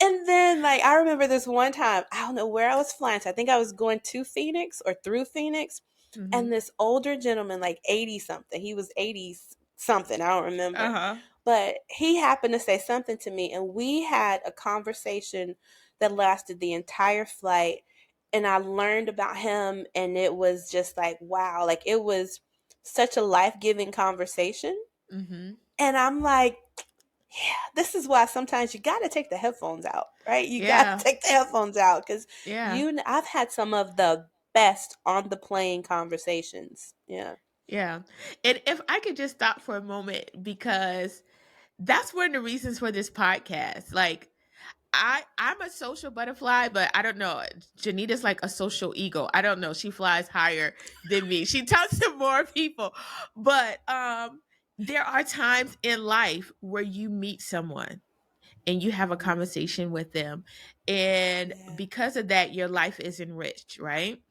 And then, like, I remember this one time, I don't know where I was flying to. I think I was going to Phoenix or through Phoenix. Mm-hmm. And this older gentleman, like 80 something, he was 80 something, I don't Uh remember. huh. But he happened to say something to me, and we had a conversation that lasted the entire flight. And I learned about him, and it was just like, wow, like it was such a life giving conversation. Mm-hmm. And I'm like, yeah, this is why sometimes you got to take the headphones out, right? You got to Yeah. take the headphones out because Yeah. I've had some of the best on the plane conversations. Yeah. Yeah. And if I could just stop for a moment, because that's one of the reasons for this podcast. Like, I'm a social butterfly, but I don't know. Janita's like a social eagle. I don't know. She flies higher than me. She talks to more people. But there are times in life where you meet someone and you have a Mm-hmm. conversation with them, and Yeah. because of that your life is enriched, right?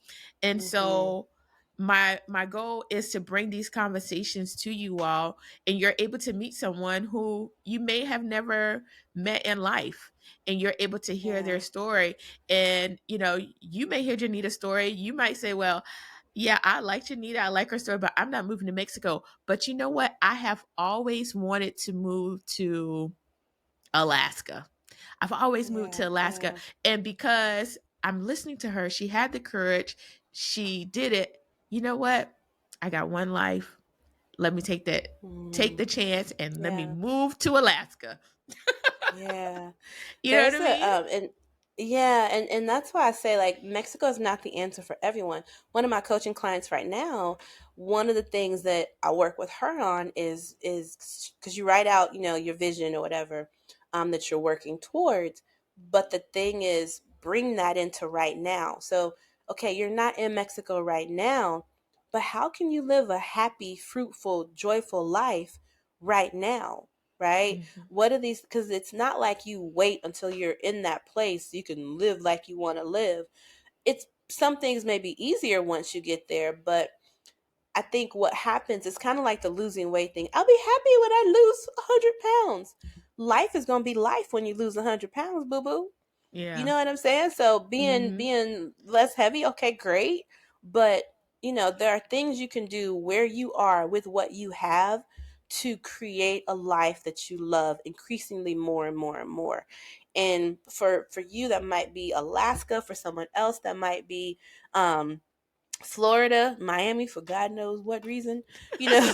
And Mm-hmm. so my goal is to bring these conversations to you all, and you're able to meet someone who you may have never met in life, and you're able to hear Yeah. their story. And you may hear Janita's story, you might say, well, yeah, I like Janita, I like her story, but I'm not moving to Mexico. But you know what, I have always wanted to move to Alaska. I've always moved Yeah. to Alaska. Yeah. And because I'm listening to her. She had the courage. She did it. You know what? I got one life. Let me take Mm, the chance and let me yeah. move to Alaska. Yeah. You know what There's I a mean? and yeah, and that's why I say like Mexico is not the answer for everyone. One of my coaching clients right now, one of the things that I work with her on is because you write out, your vision or whatever that you're working towards. But the thing is, bring that into right now. So, okay, you're not in Mexico right now, but how can you live a happy, fruitful, joyful life right now? Right? Mhm. What are these? Because it's not like you wait until you're in that place so you can live like you want to live. It's some things may be easier once you get there, but I think what happens is kind of like the losing weight thing. I'll be happy when I lose 100 pounds. Life is gonna be life when you lose 100 pounds, boo boo. You Yeah. know what I'm saying? So Mhm. being less heavy, okay, great. But there are things you can do where you are with what you have to create a life that you love increasingly more and more and more. And for you that might be Alaska, for someone else that might be Florida, Miami, for God knows what reason, you know.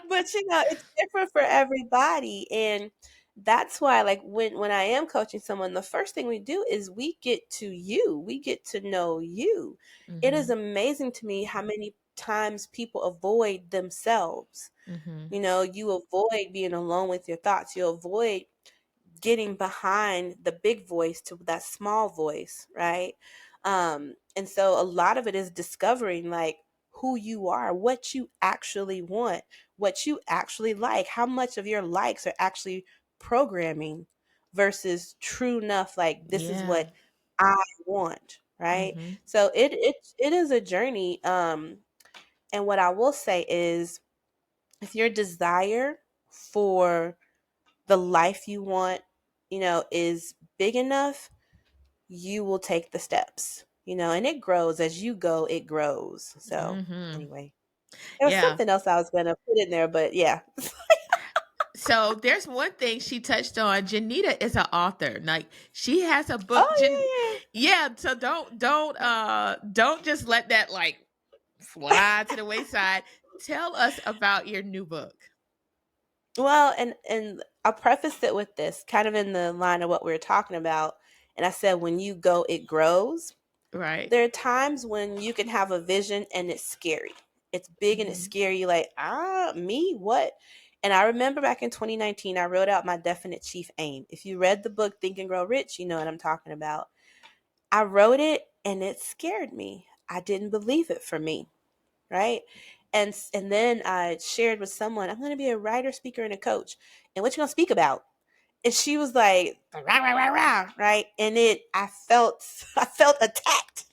But it's different for everybody, and that's why like when I am coaching someone, the first thing we do is we get to know you. It is Mhm. amazing to me how many times people avoid themselves. Mhm. You avoid being alone with your thoughts. You avoid getting behind the big voice to that small voice, right? And so a lot of it is discovering like who you are, what you actually want, what you actually like, how much of your likes are actually programming versus true enough like this is Yeah. what I want, right? Mhm. So it is a journey. And what I will say is if your desire for the life you want, is big enough, you will take the steps, and it grows as you go, it grows. So, Mhm. anyway, there was Yeah. something else I was going to put in there, but yeah. So there's one thing she touched on. Janita is an author. Like she has a book. Oh, Yeah. So don't just let that like fly to the wayside. Tell us about your new book. yeah, yeah. Well, and I'll preface it with this kind of in the line of what we were talking about. And I said, when you go, it grows. Right. There are times when you can have a vision and it's scary. It's big and it's Mhm. scary. You're like, me? What? And I remember back in 2019, I wrote out my definite chief aim. If you read the book Think and Grow Rich, you know what I'm talking about. I wrote it and it scared me. I didn't believe it for me, right? And then I shared with someone, I'm going to be a writer, speaker, and a coach. And what you going to speak about? And she was like, rah, rah, rah, rah, right? And I felt I felt attacked.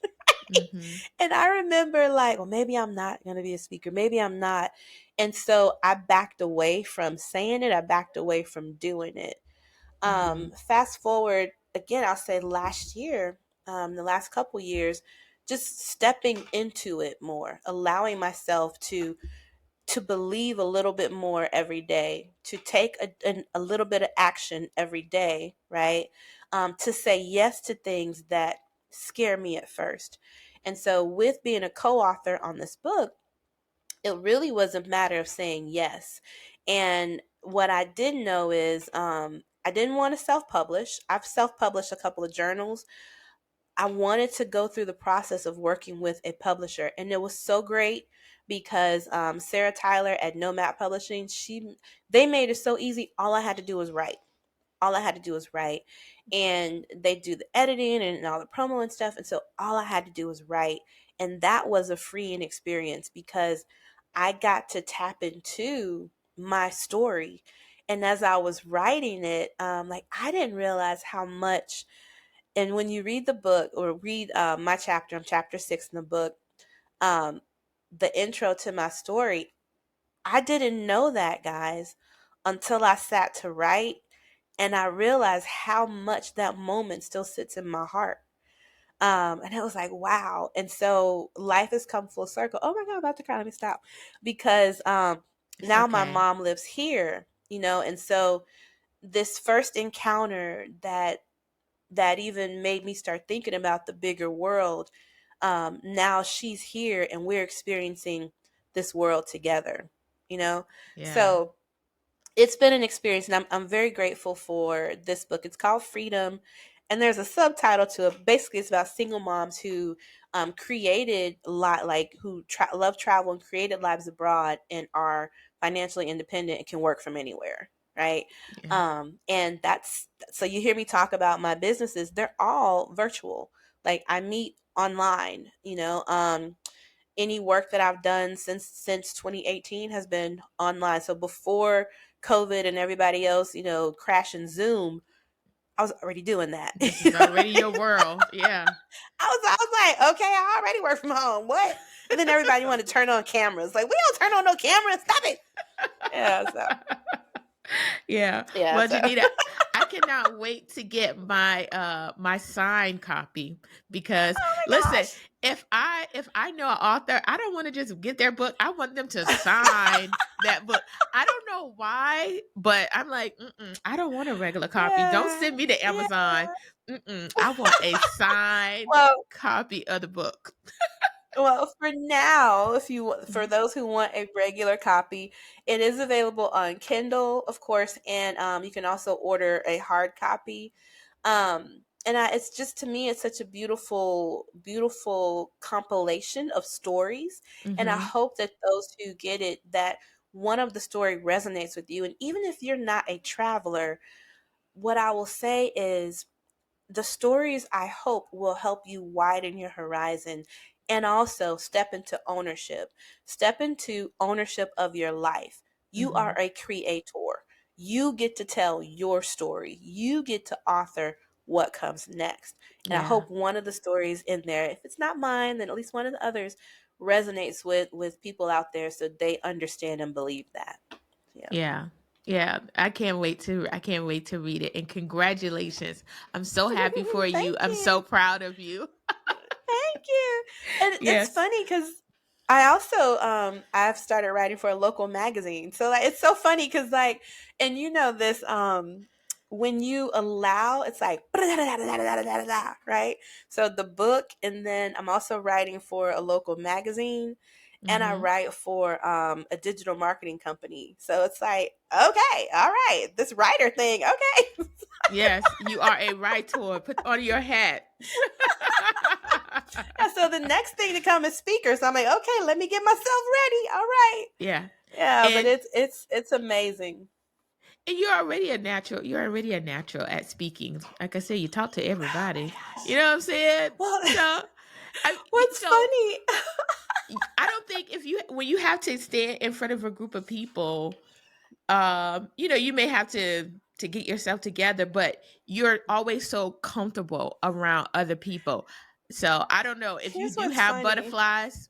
Mhm. And I remember like, well, maybe I'm not going to be a speaker. Maybe I'm not. And so I backed away from saying it. I backed away from doing it. Mhm. Fast forward again, I'll say last year, the last couple years, just stepping into it more, allowing myself to believe a little bit more every day, to take a little bit of action every day, right? To say yes to things that scare me at first. And so, with being a co author on this book, it really was a matter of saying yes. And what I didn't know is I didn't want to self publish. I've self published a couple of journals. I wanted to go through the process of working with a publisher, and it was so great because Sarah Tyler at Nomad Publishing, they made it so easy. All I had to do was write. All I had to do was write, and they do the editing and all the promo and stuff. And so all I had to do was write, and that was a freeing experience because I got to tap into my story. And as I was writing it, like I didn't realize how much, and when you read the book or read my chapter, I'm chapter 6 in the book, um, the intro to my story, I didn't know that, guys, until I sat to write and I realized how much that moment still sits in my heart. And it was like, wow. And so life has come full circle. Oh my God, I'm about to cry. Let me stop. Because It's now my okay. mom lives here, and so this first encounter that that even made me start thinking about the bigger world. Now she's here and we're experiencing this world together, you know? Yeah. So it's been an experience, and I'm very grateful for this book. It's called Freedom, and there's a subtitle to it. Basically, it's about single moms who created who love travel and created lives abroad and are financially independent and can work from anywhere, right? Yeah. And that's so you hear me talk about my businesses. They're all virtual. Like I meet online, any work that I've done since 2018 has been online. So before COVID and everybody else, crashing Zoom, I was already doing that. This is already your world. Yeah. I was like, okay, I already work from home. What? And then everybody wanted to turn on cameras. Like, we don't turn on no cameras. Stop it. Yeah. So Yeah. yeah. Well, So Janita, I cannot wait to get my signed copy because oh my listen, gosh. if I know an author, I don't want to just get their book. I want them to sign that book. I don't know why, but I'm like, I don't want a regular copy. Don't Yeah. send me to Yeah. Amazon. I want a signed Well, copy of the book. Well, for now, for Mhm. those who want a regular copy, it is available on Kindle, of course, and you can also order a hard copy. It's just to me, it's such a beautiful, beautiful compilation of stories, and I Mhm. hope that those who get it, that one of the story resonates with you, and even if you're not a traveler, what I will say is the stories I hope will help you widen your horizon and also step into ownership. Step into ownership of your life. You are Mhm. a creator. You get to tell your story. You get to author what comes next. And I Yeah. hope one of the stories in there, if it's not mine, then at least one of the others resonates with people out there so they understand and believe that. Yeah. Yeah. Yeah, I can't wait to read it, and congratulations. I'm so happy for Thank you. I'm so you. proud of you. Thank you. And it's Yes. funny because I also I've started writing for a local magazine. So like it's so funny because like and this when you allow it's like right? So the book and then I'm also writing for a local magazine and I Mhm. write for a digital marketing company. So it's like, okay, all right, this writer thing, okay. Yes, you are a writer. Put on your hat. Yeah, so the next thing to come is speakers. So I'm like, okay, let me get myself ready. All right. Yeah. Yeah, but And it's amazing. and you're already a natural at speaking. Like I said, you talk to Oh my everybody. You gosh. know what I'm saying? Well, So what's so funny? I don't think if you when you have to stand in front of a group of people, you may have to get yourself together, but you're always so comfortable around other people. So I don't know if you Here's do what's have funny. butterflies.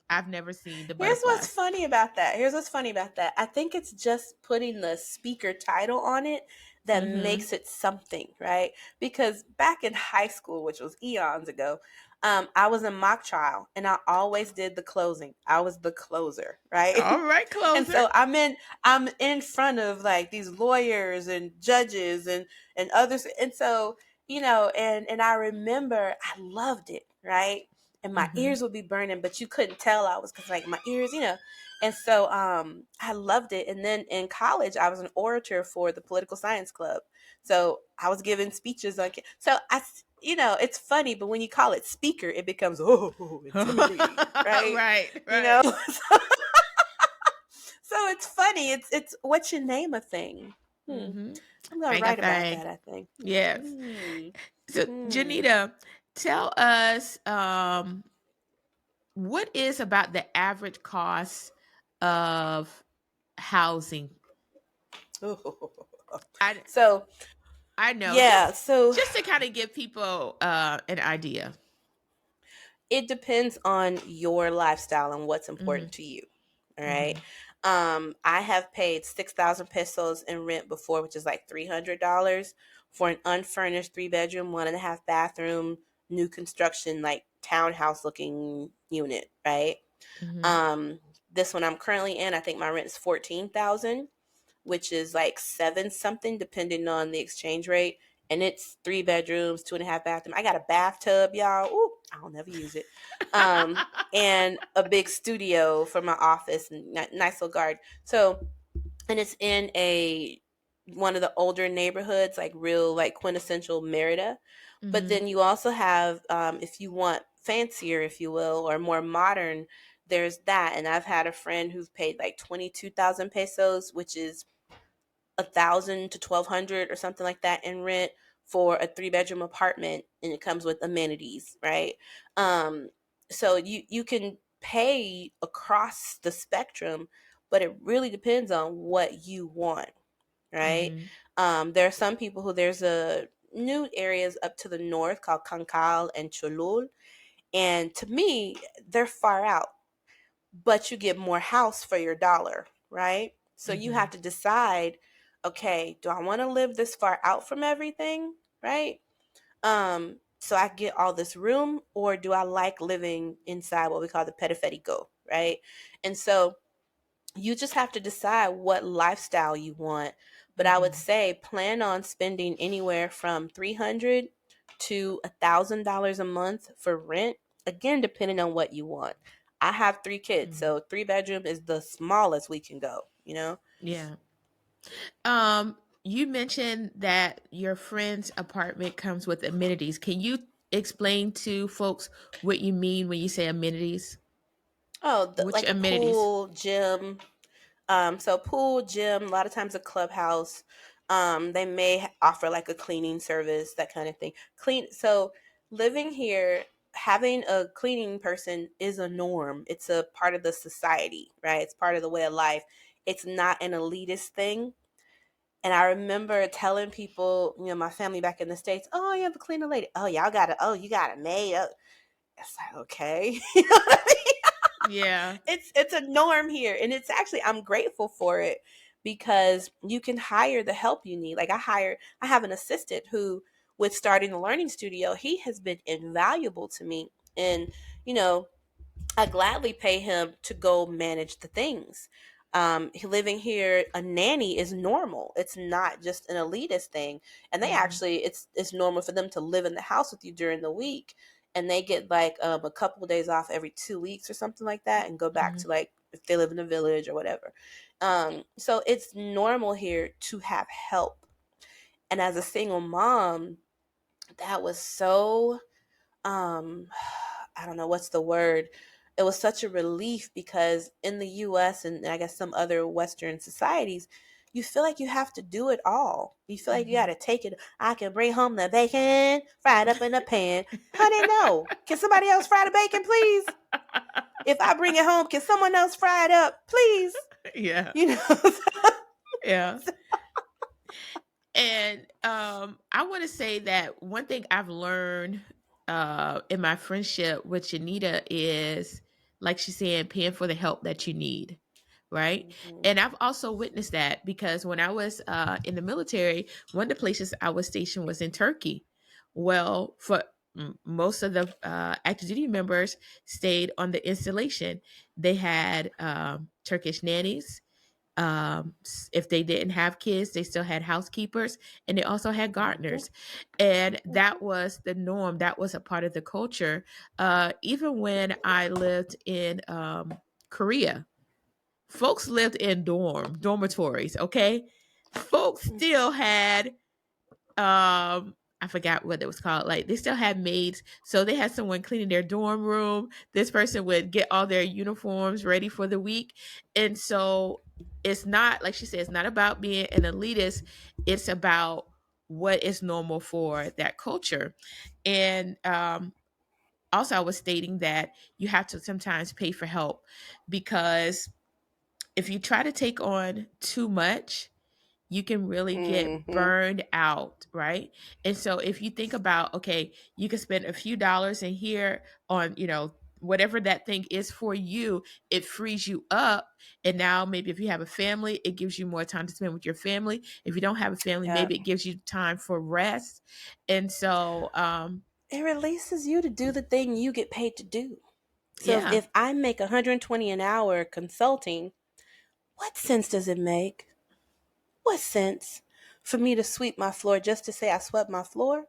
I've never seen the Here's what's butterflies. funny about that. Here's what's funny about that. I think it's just putting the speaker title on it that Mm-hmm. makes it something, right? Because back in high school, which was eons ago, I was in mock trial and I always did the closing. I was the closer, right? All right, And closer. so I'm in front of like these lawyers and judges and others. And so, and I remember I loved it, right? And my Mm-hmm. ears would be burning, but you couldn't tell I was because like my ears, And so I loved it. And then in college, I was an orator for the political science club. So I was giving speeches on. So it's funny, but when you call it speaker, it becomes intimidating, right? Right, You know. right. So it's funny. It's what you name a thing. Hmm. Mm-hmm. I'm gonna Make a write about thing. that. I think. Yes. Hmm. So, Hmm. Janita, tell us what is about the average cost of housing? I So I know, yeah. So just to kind of give people an idea. it depends on your lifestyle and what's Mm-hmm. important to you. All right. Mm-hmm. I have paid 6,000 pesos in rent before, which is like $300 for an unfurnished 3 bedroom, 1.5 bathroom, new construction, like townhouse looking unit. Right. Mm-hmm. Um, this one I'm currently in, I think my rent is 14,000, which is like seven something depending on the exchange rate. and it's 3 bedrooms, 2.5 bathrooms. I got a bathtub, y'all. Ooh, I'll never use it. And a big studio for my office and nice little garden. So, and it's in a one of the older neighborhoods, like real like quintessential Merida. But Mm-hmm. then you also have, if you want fancier, if you will, or more modern, there's that. And I've had a friend who's paid like 22,000 pesos, which is 1,000 to 1,200 or something like that in rent for a 3 bedroom apartment, and it comes with amenities, right? Um, so you can pay across the spectrum, but it really depends on what you want, right? Mm-hmm. There are some people who there's a new areas up to the north called Cancale and Cholul, and to me they're far out, but you get more house for your dollar, right? So you Mm-hmm. have to decide, okay, do I want to live this far out from everything, right? So I get all this room, or do I like living inside what we call the periférico, right? And so you just have to decide what lifestyle you want. But I would Mm-hmm. say plan on spending anywhere from 300 to $1,000 a month for rent. Again, depending on what you want. I have 3 kids, Mm-hmm. so 3 bedroom is the smallest we can go, you know? Yeah. You mentioned that your friend's apartment comes with amenities. Can you explain to folks what you mean when you say amenities? Oh, Which like a amenities? pool, gym. So pool, gym, a lot of times a clubhouse. They may offer like a cleaning service, that kind of thing. So living here, having a cleaning person is a norm. It's a part of the society, right? It's part of the way of life. It's not an elitist thing. And I remember telling people, my family back in the States, oh, you have a cleaner lady. Oh, y'all got it. Oh, you got a maid. Oh. It's like, okay. You know what I mean? Yeah. It's a norm here, and it's actually, I'm grateful for it, because you can hire the help you need. Like I have an assistant who, with starting the learning studio, he has been invaluable to me. And you know I gladly pay him to go manage the things. Living here, a nanny is normal. It's not just an elitist thing. And they Mm-hmm. actually, it's normal for them to live in the house with you during the week, and they get like a couple of days off every 2 weeks or something like that, and go back Mm-hmm. to, like, if they live in a village or whatever. So it's normal here to have help. And as a single mom, that was so, um I don't know what's the word. It was such a relief, because in the US and I guess some other Western societies, you feel like you have to do it all. You feel like you got Mm-hmm. to take it. I can bring home the bacon, fried up in a pan. Honey, no. Can somebody else fry the bacon, please? If I bring it home, can someone else fry it up, please? Yeah. You know? Yeah. And I want to say that one thing I've learned in my friendship with Janita is, like she's saying, paying for the help that you need, right? Mhm. And I've also witnessed that because when I was in the military, one of the places I was stationed was in Turkey. Well, for most of the active duty members stayed on the installation. They had Turkish nannies. If they didn't have kids, they still had housekeepers, and they also had Mhm. gardeners. And that Mhm. was the norm. That was a part of the culture. Even when I lived in Korea, folks lived in dormitories. Okay, folks still had I forgot what it was called. Like they still had maids, so they had someone cleaning their dorm room. This person would get all their uniforms ready for the week, and so it's not, like she said, it's not about being an elitist. It's about what is normal for that culture. And also, I was stating that you have to sometimes pay for help, because if you try to take on too much, you can really get Mhm. burned out, right? And so if you think about, okay, you can spend a few dollars in here on, whatever that thing is for you, it frees you up. And now maybe if you have a family, it gives you more time to spend with your family. If you don't have a family, Yeah. maybe it gives you time for rest. And so, It releases you to do the thing you get paid to do. So if, yeah, if I make 120 an hour consulting, what sense does it make? What sense for me to sweep my floor just to say I swept my floor.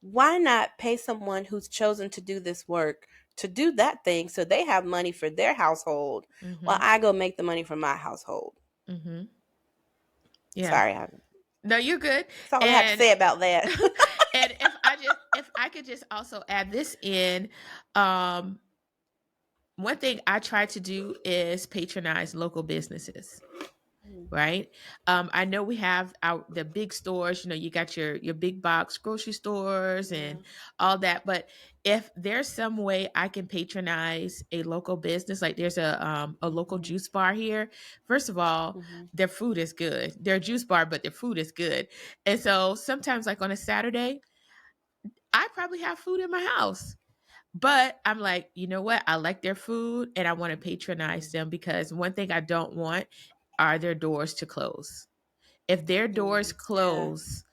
Why not pay someone who's chosen to do this work to do that thing so they have money for their household while Mm-hmm. I go make the money for my household? Mm-hmm. Yeah. Sorry, No, you're good. that's all I have to And say about that. and if I could just also add this in, um, one thing I try to do is patronize local businesses. Right. I know we have the big stores, you got your big box grocery stores Yeah. and all that. But if there's some way I can patronize a local business, like there's a local Mm-hmm. juice bar here. First of all, Mm-hmm. their food is good. They're a juice bar, but their food is good. And so sometimes, like on a Saturday, I probably have food in my house. But I'm like, you know what? I like their food and I want to patronize them, because one thing I don't want are their doors to close. If their doors Yeah. close,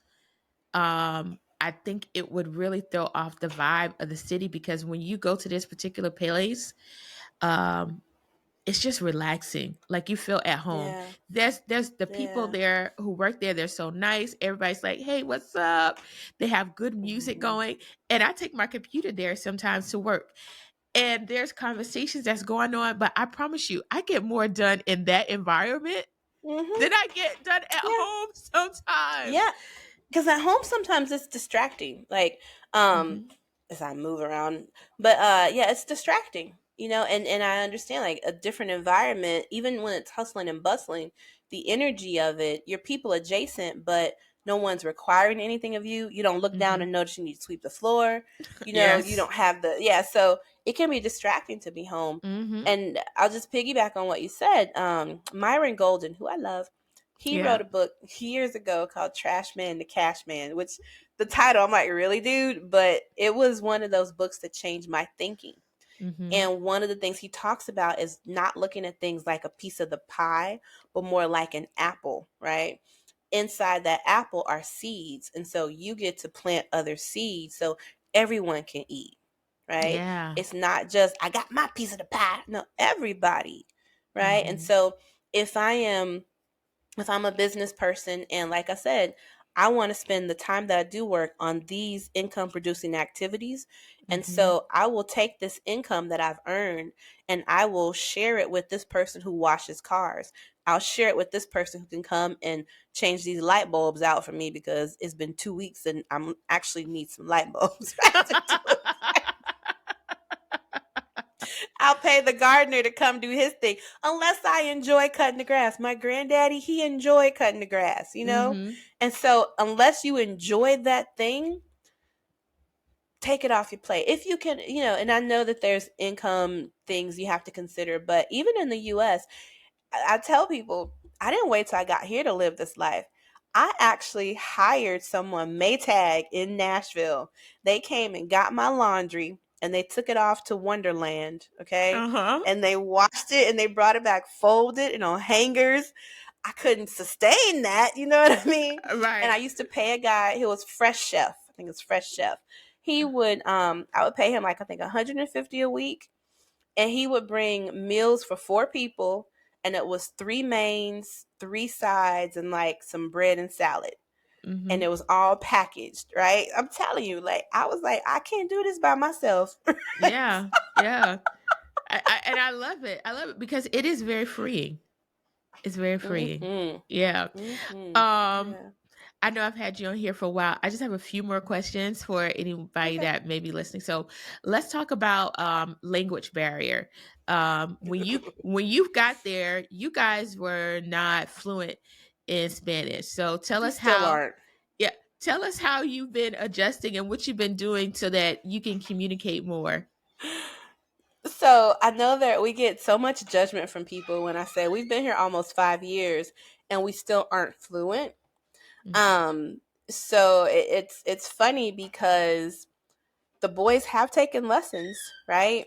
I think it would really throw off the vibe of the city, because when you go to this particular place, um, it's just relaxing. Like you feel at home. Yeah. There's the people Yeah. there who work there. They're so nice. Everybody's like, "Hey, what's up?" They have good music Mm-hmm. going, and I take my computer there sometimes to work. And there's conversations that's going on, but I promise you, I get more done in that environment Mm-hmm. than I get done at Yeah. home sometimes. Yeah. Because at home sometimes it's distracting. Like, um, Hmm. as I move around. But yeah, it's distracting, and I understand like a different environment, even when it's hustling and bustling, the energy of it, your people adjacent, but no one's requiring anything of you. You don't look down Hmm. and notice you need to sweep the floor. You Yes. don't have so it can be distracting to be home. Hmm. And I'll just piggyback on what you said. Myron Golden, who I love, he Yeah. wrote a book years ago called Trash Man to Cash Man, which the title, I'm like, really, dude? But it was one of those books that changed my thinking. Hmm. And one of the things he talks about is not looking at things like a piece of the pie, but more like an apple, right? Inside that apple are seeds. And so you get to plant other seeds so everyone can eat, right? Yeah. It's not just, I got my piece of the pie. No, everybody, right? And Hmm. so if I am if I'm a business person and like I said, I want to spend the time that I do work on these income producing activities. And Hmm. so I will take this income that I've earned and I will share it with this person who washes cars. I'll share it with this person who can come and change these light bulbs out for me because it's been 2 weeks and I'm actually need some light bulbs right to do it. I'll pay the gardener to come do his thing unless I enjoy cutting the grass. My granddaddy, he enjoyed cutting the grass. Hmm. And so unless you enjoy that thing, take it off your plate. If you can, and I know that there's income things you have to consider, but even in the US, I tell people, I didn't wait till I got here to live this life. I actually hired someone, Maytag in Nashville. They came and got my laundry and they took it off to Wonderland, okay? Uh-huh. And they washed it and they brought it back folded and on hangers. I couldn't sustain that, you know what I mean? And I Right. used to pay a guy, he was Fresh Chef. I think it's Fresh Chef. He would I would pay him like I think 150 a week and he would bring meals for 4 people and it was 3 mains, 3 sides and like some bread and salad and Hmm. it was all packaged, right? I'm telling you, like I was like I can't do this by myself. Yeah. Yeah. And I love it. I love it because it is very freeing. It's very freeing. Mhm. Yeah. Mhm. Um, Yeah. I know I've had you on here for a while. I just have a few more questions for anybody Okay. that may be listening. So let's talk about language barrier. When you got there, you guys were not fluent in Spanish. So tell We us still how. aren't. Yeah, tell us how you've been adjusting and what you've been doing so that you can communicate more. So I know that we get so much judgment from people when I say we've been here almost 5 years and we still aren't fluent. Um, so it's funny because the boys have taken lessons, right?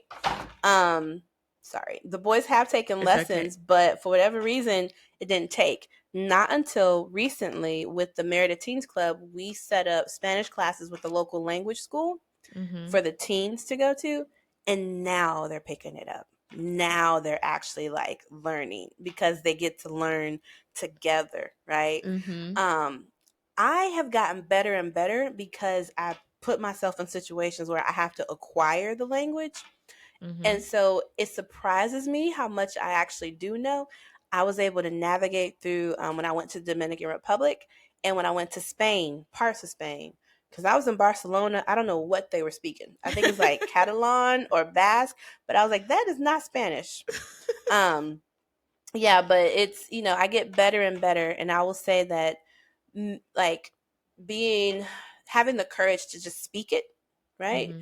Um, sorry, the boys have taken It's okay. lessons, but for whatever reason, it didn't take. Not until recently, with the Merida Teens Club, we set up Spanish classes with the local language school Mm-hmm. for the teens to go to, and now they're picking it up. Now they're actually like learning because they get to learn together, right? Mm-hmm. Um, I have gotten better and better because I put myself in situations where I have to acquire the language. Mm-hmm. And so it surprises me how much I actually do know. I was able to navigate through when I went to the Dominican Republic and when I went to Spain, parts of Spain. Because I was in Barcelona, I don't know what they were speaking. I think it's like Catalan or Basque, but I was like, that is not Spanish. Um, yeah, but it's, I get better and better. And I will say that, like, being, having the courage to just speak it, right?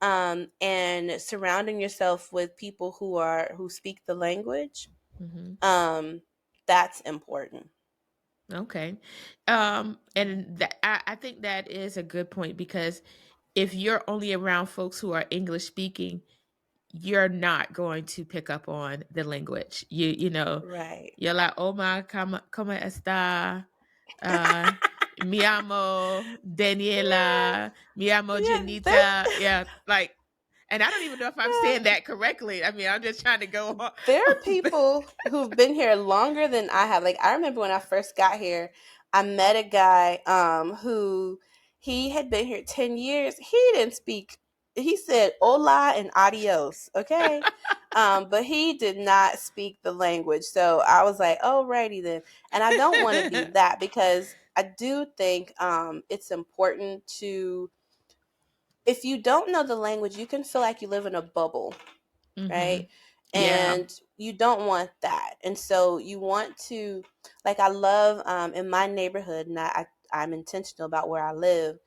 Mm-hmm. And surrounding yourself with people who speak the language, Mm-hmm. um, that's important. Okay. And I think that is a good point because if you're only around folks who are English speaking, you're not going to pick up on the language. Right. You're like, Oma, como está? Uh, mi amo Daniela, mi amo Yeah, Jenita. Yeah, like, and I don't even know if I'm saying that correctly. I mean, I'm just trying to go on. there are people who've been here longer than I have. Like, I remember when I first got here, I met a guy who, he had been here 10 years. He didn't speak. He said hola and adios, okay? But he did not speak the language. So I was like, alrighty then. And I don't want to be that because I do think it's important to, if you don't know the language, you can feel like you live in a bubble, Mm-hmm. right? Yeah. And you don't want that. And so you want to, like, I love in my neighborhood, and I'm intentional about where I live.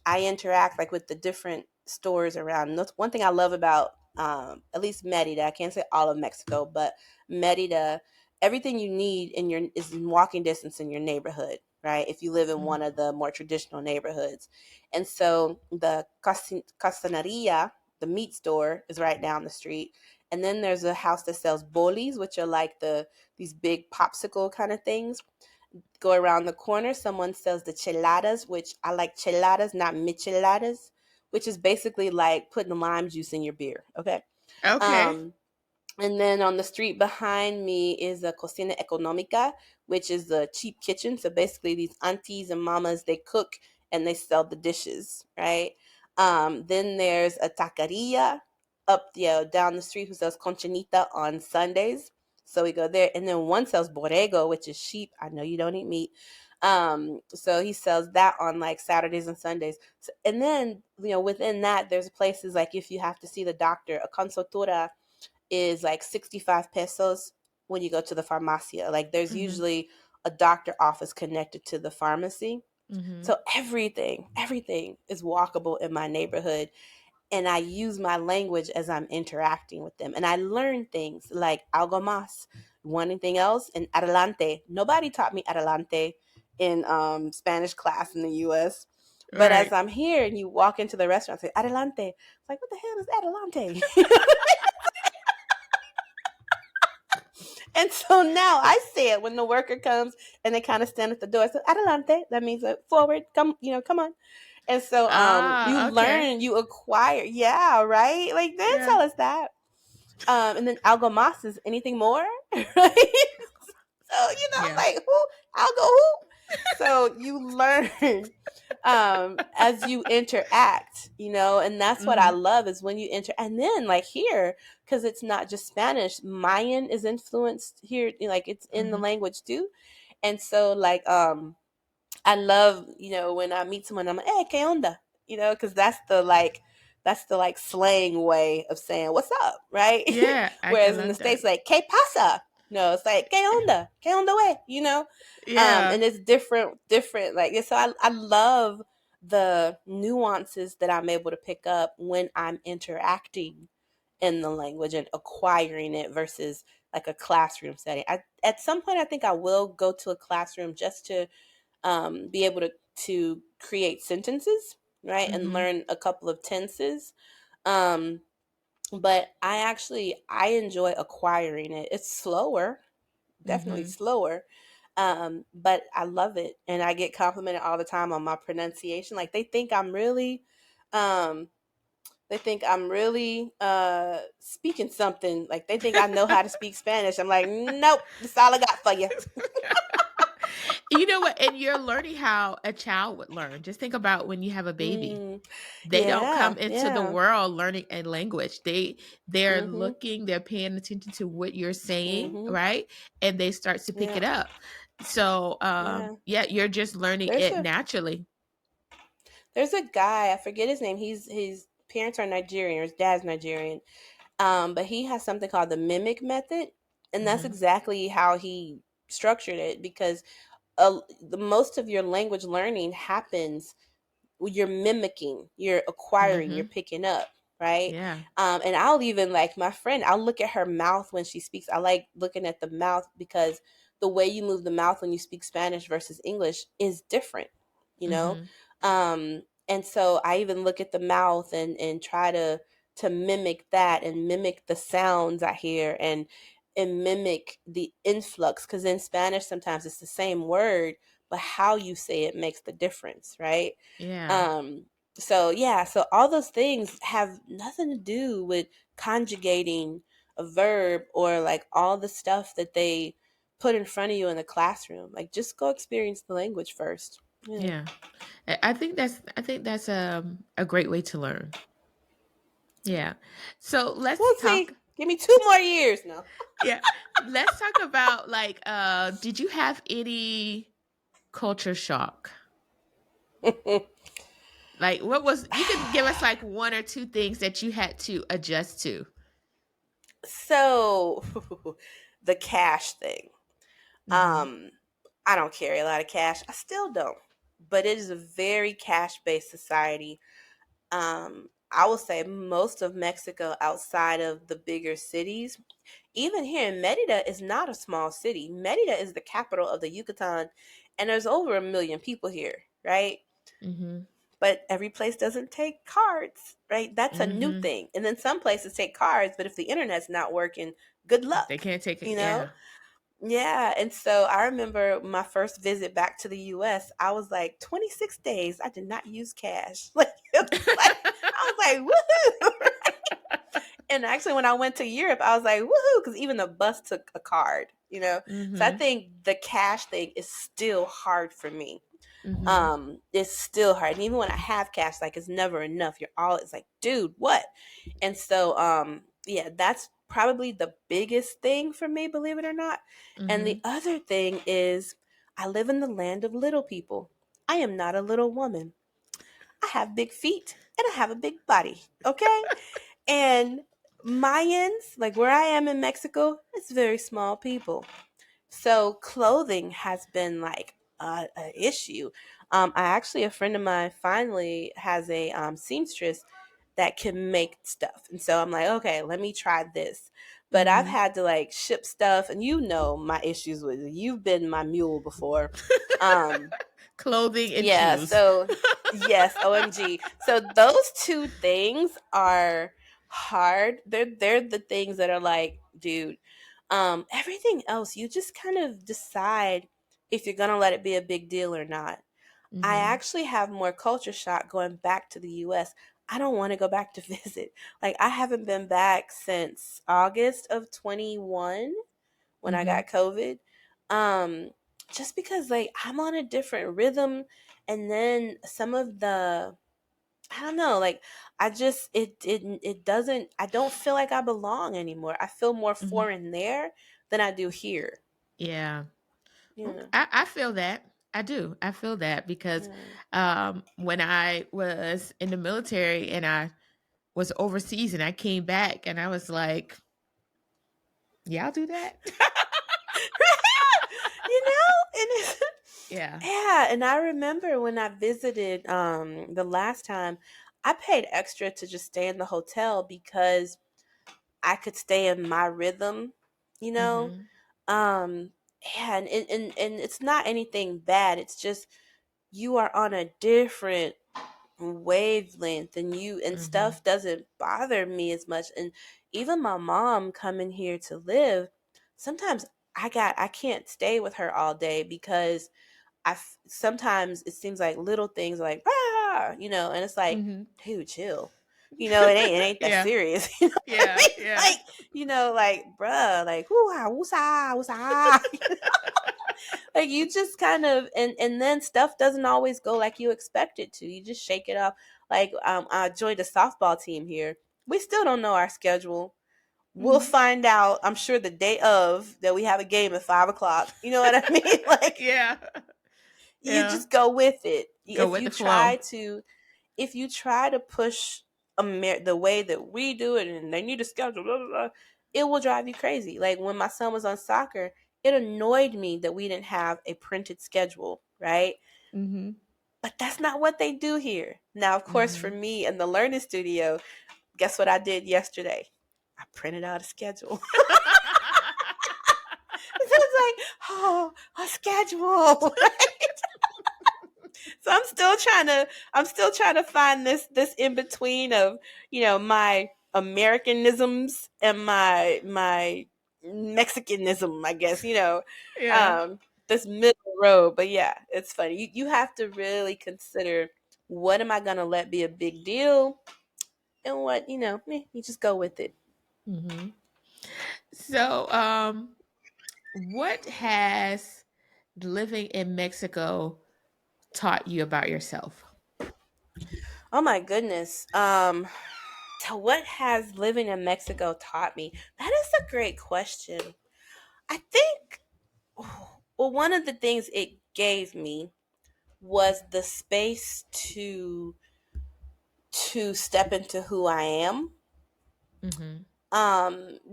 I interact like with the different stores around. And that's one thing I love about at least Merida. I can't say all of Mexico, but Merida, everything you need in your is in walking distance in your neighborhood, right? If you live in one of the more traditional neighborhoods. And so the castaneria, the meat store, is right down the street. And then there's a house that sells bolis, which are like these big popsicle kind of things. Go around the corner, someone sells the cheladas, which I like cheladas, not micheladas, which is basically like putting lime juice in your beer. Okay. Okay. Um, and then on the street behind me is a cocina económica, which is the cheap kitchen. So basically, these aunties and mamas, they cook and they sell the dishes, right? Then there's a taqueria up, down the street, who sells conchinita on Sundays. So we go there, and then one sells borrego, which is sheep. I know you don't eat meat. So he sells that on like Saturdays and Sundays. So, and then within that, there's places like if you have to see the doctor, a consultora is like 65 pesos when you go to the farmacia. Like there's Mm-hmm. usually a doctor office connected to the pharmacy. Mm-hmm. So everything is walkable in my neighborhood. And I use my language as I'm interacting with them. And I learn things like algo más, one anything else, and adelante. Nobody taught me adelante in Spanish class in the US. But as Right. I'm here and you walk into the restaurant and say adelante, it's like, what the hell is adelante? And so now I say it when the worker comes and they kind of stand at the door. I say, adelante. That means forward. Come, come on. And so you Ah, okay. learn, you acquire. Yeah, right? Like they didn't Yeah. tell us that. And then algo más is anything more, right? So, I'm Yeah. like, who? Algo who? So you learn as you interact, and that's what I Mm-hmm. love is when you and then like here, because it's not just Spanish, Mayan is influenced here, like it's in the Mm-hmm. language too. And so like I love, when I meet someone, I'm like, hey, que onda? Because that's the slang way of saying what's up, right? Yeah, I Whereas in the love that. States, like, que pasa? No, it's like, que onda? Que onda way? Yeah. And it's different. Like, so I love the nuances that I'm able to pick up when I'm interacting in the language and acquiring it versus like a classroom setting. At some point, I think I will go to a classroom just to be able to create sentences, right, and Mm-hmm. learn a couple of tenses. Um, but I enjoy acquiring it. It's slower, definitely Mm-hmm. slower. But I love it, and I get complimented all the time on my pronunciation. Like um, they think I'm really speaking something. Like they think I know how to speak Spanish. I'm like, nope, that's all I got for you. You know what? And you're learning how a child would learn. Just think about when you have a baby. Mm, They don't yeah, come into the yeah. world learning a language. They're Mhm, looking, they're paying attention to what you're saying, mhm. right? And they start to pick Yeah, it up. So yeah. yeah, you're just learning There's it a naturally. there's a guy, I forget his name. His parents are Nigerian, or his dad's Nigerian. But he has something called the mimic method, and that's Hmm. exactly how he structured it, because the most of your language learning happens, you're mimicking, you're acquiring, you're Hmm. picking up, right? Yeah. And I'll even, like my friend, I'll look at her mouth when she speaks. I like looking at the mouth because the way you move the mouth when you speak Spanish versus English is different, you know? Hmm. And so I even look at the mouth and try to mimic that and mimic the sounds I hear and mimic the influx, because in Spanish sometimes it's the same word, but how you say it makes the difference, right? Yeah. Um, so yeah, so all those things have nothing to do with conjugating a verb or like all the stuff that they put in front of you in the classroom. Like just go experience the language first. Yeah. Yeah. I think that's a great way to learn. Yeah. So let's We'll talk. see. Give me 2 more years now. Yeah. Let's talk about like did you have any culture shock? Like what was you could give us like one or two things that you had to adjust to. So the cash thing. Mhm. Um, I don't carry a lot of cash. I still don't. But it is a very cash based society. I will say most of Mexico outside of the bigger cities, even here in Merida, is not a small city. Merida is the capital of the Yucatan, and there's over 1 million people here, right? Mhm. But every place doesn't take cards, right? That's a new Mhm. thing. And then some places take cards, but if the internet's not working, good They luck, can't take it. you Yeah. know? Yeah, and so I remember my first visit back to the US, I was like 26 days I did not use cash. Like it was like I was like, "Woohoo." And actually when I went to Europe, I was like, "Woohoo," cuz even the bus took a card, you know? So I Mhm. think the cash thing is still hard for me. Mhm. It's still hard. And even when I have cash, like it's never enough. You're all it's like, dude, what? And so yeah, that's probably the biggest thing for me, believe it or not. And the Mhm. other thing is I live in the land of little people. I am not a little woman. I have big feet and I have a big body. Okay? And Mayans, like where I am in Mexico, it's very small people. So clothing has been like a issue. I actually, a friend of mine finally has a seamstress that can make stuff, and so I'm like, okay, let me try this. But I've Mhm. had to like ship stuff, and you know my issues with it. You've been my mule before. Um, Clothing and yeah, shoes. so yes, OMG. So those two things are hard. They're the things that are like, dude, everything else you just kind of decide if you're gonna let it be a big deal or not. I Mhm. actually have more culture shock going back to the US. I don't want to go back to visit. Like I haven't been back since August of 21 when I Mhm. got COVID. Um, just because like I'm on a different rhythm, and then some of the I don't know, like I just it doesn't I don't feel like I belong anymore. I feel more Mhm. foreign there than I do here. Yeah. Yeah. I feel that. I do. I feel that because Yeah. when I was in the military and I was overseas and I came back and I was like, y'all do that? And it's Yeah. yeah, and I remember when I visited the last time I paid extra to just stay in the hotel because I could stay in my rhythm, you know? Mhm. Um yeah, and it's not anything bad. It's just you are on a different wavelength and you and Mhm. stuff doesn't bother me as much. And even my mom coming here to live, sometimes I can't stay with her all day because sometimes it seems like little things like and it's like, Mhm. dude, chill. It ain't that Yeah. serious. You know what I Yeah. mean? Yeah. Like, like, bruh, like, woo-ah, woosah, woosah. Like you just kind of and then stuff doesn't always go like you expect it to. You just shake it up. Like I joined a softball team here. We still don't know our schedule. We'll Mhm. find out, I'm sure, the day of that we have a game at 5 o'clock. You know what I mean? Like Yeah. you Yeah. just go with it. Go with the flow. If you try to push the way that we do it and they need a schedule, blah, blah, blah, it will drive you crazy. Like when my son was on soccer, it annoyed me that we didn't have a printed schedule, right? Mhm. But that's not what they do here. Now, of course, for Mhm. me in the learning studio, guess what I did yesterday? I printed out a schedule. So it's like, oh, a schedule. So I'm still trying to find this in between of, my Americanisms and my Mexicanism, I guess, Yeah. um this middle road. But yeah, it's funny. You have to really consider, what am I gonna let be a big deal, and what, you just go with it. Mhm. So, what has living in Mexico taught you about yourself? Oh my goodness. So what has living in Mexico taught me? That is a great question. I think, well, one of the things it gave me was the space to step into who I am. Mhm.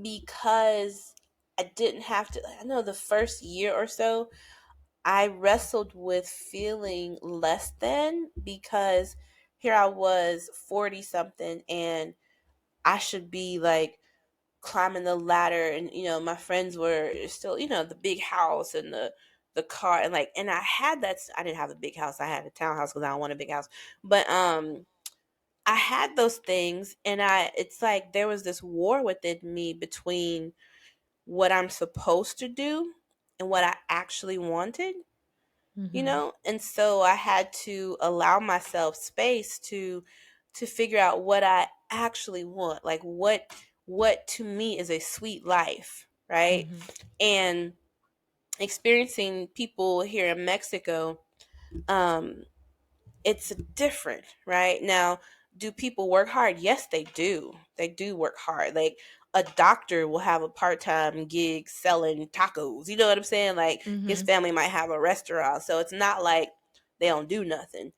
Because I didn't have to. I know the first year or so, I wrestled with feeling less than, because here I was 40 something, and I should be like climbing the ladder, and my friends were still, the big house and the car, and like, and I had that. I didn't have a big house, I had a townhouse because I don't want a big house. But I had those things, and it's like there was this war within me between what I'm supposed to do and what I actually wanted. Mhm. And so I had to allow myself space to figure out what I actually want, like what to me is a sweet life, right? Mhm. And experiencing people here in Mexico, um it's different, right? Now, do people work hard? Yes, they do. They do work hard. Like a doctor will have a part-time gig selling tacos. You know what I'm saying? Like his Mhm. family might have a restaurant. So it's not like they don't do nothing.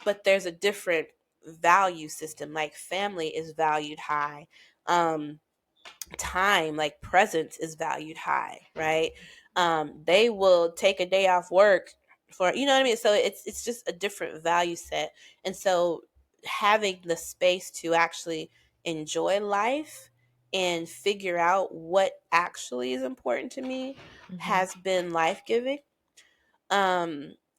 But there's a different value system. Like family is valued high. Um Time, like presence, is valued high, right? They will take a day off work for, you know what I mean? So it's just a different value set. And so having the space to actually enjoy life and figure out what actually is important to me Mhm. has been life-giving.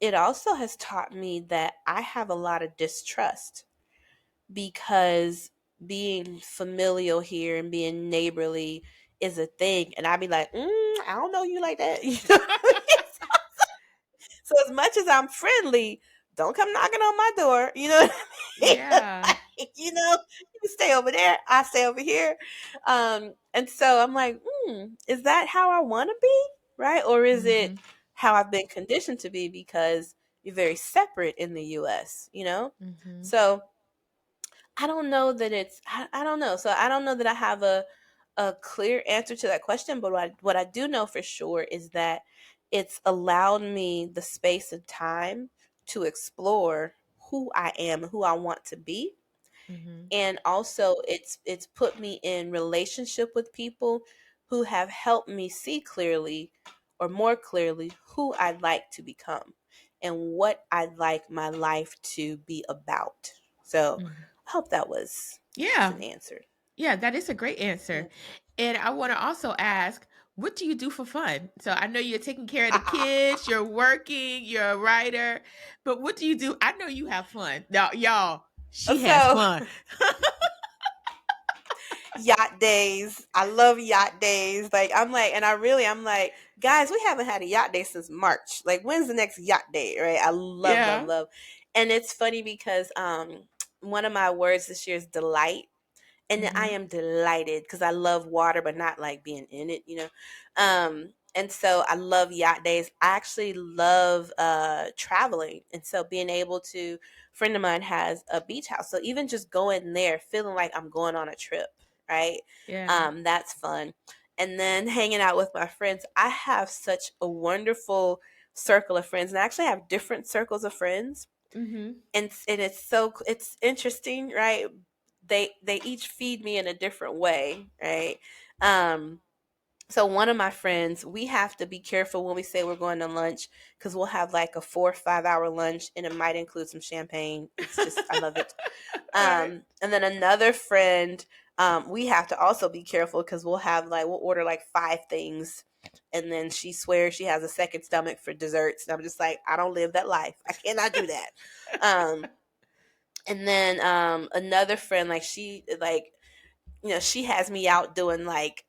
It also has taught me that I have a lot of distrust, because being familial here and being neighborly is a thing, and I'd be like, I don't know you like that. You know what I mean? So as much as I'm friendly, don't come knocking on my door. You know what I mean? Yeah. Like, you stay over there, I stay over here. And so I'm like, is that how I want to be, right? Or is it Mhm. how I've been conditioned to be, because you're very separate in the US? Mhm. So I don't know that I don't know. So I don't know that I have a clear answer to that question, but what I do know for sure is that it's allowed me the space and time to explore who I am, who I want to be. Mhm. And also it's put me in relationship with people who have helped me see clearly, or more clearly, who I'd like to become and what I'd like my life to be about. So Mhm. I hope that was Yeah. an answer. Yeah, that is a great answer. And I want to also ask, what do you do for fun? So I know you're taking care of the kids, you're working, you're a writer, but what do you do? I know you have fun. Now, y'all, she has So fun. yacht days. I love yacht days. Like I'm like, guys, we haven't had a yacht day since March. Like when's the next yacht day, right? I love, love, Yeah. love. And it's funny because one of my words this year is delight. And I Mhm. am delighted because I love water, but not like being in it. And so I love yacht days. I actually love traveling. And so being able to, a friend of mine has a beach house. So even just going there, feeling like I'm going on a trip, right? Yeah. That's fun. And then hanging out with my friends. I have such a wonderful circle of friends. And I actually have different circles of friends. Mm-hmm. And it's interesting, right? They each feed me in a different way, right? Um so one of my friends, we have to be careful when we say we're going to lunch because we'll have like a 4 or 5 hour lunch and it might include some champagne. It's just I love it. Right. And then another friend, we have to also be careful because we'll order like 5 things, and then she swears she has a second stomach for desserts, and I'm just like, I don't live that life. I cannot do that. Um, and then another friend, like she has me out doing like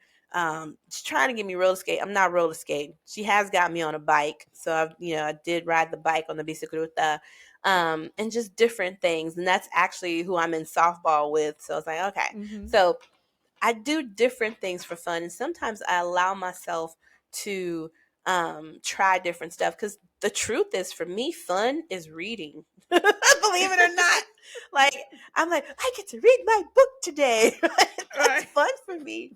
she's trying to get me roller skate. I'm not roller skating. She has got me on a bike. So I did ride the bike on the bicicleta, and just different things. And that's actually who I'm in softball with. So it's like, okay. Mm-hmm. So I do different things for fun, and sometimes I allow myself to try different stuff because the truth is, for me, fun is reading. Believe it or not, like I'm like, I get to read my book today. That's Right. fun for me.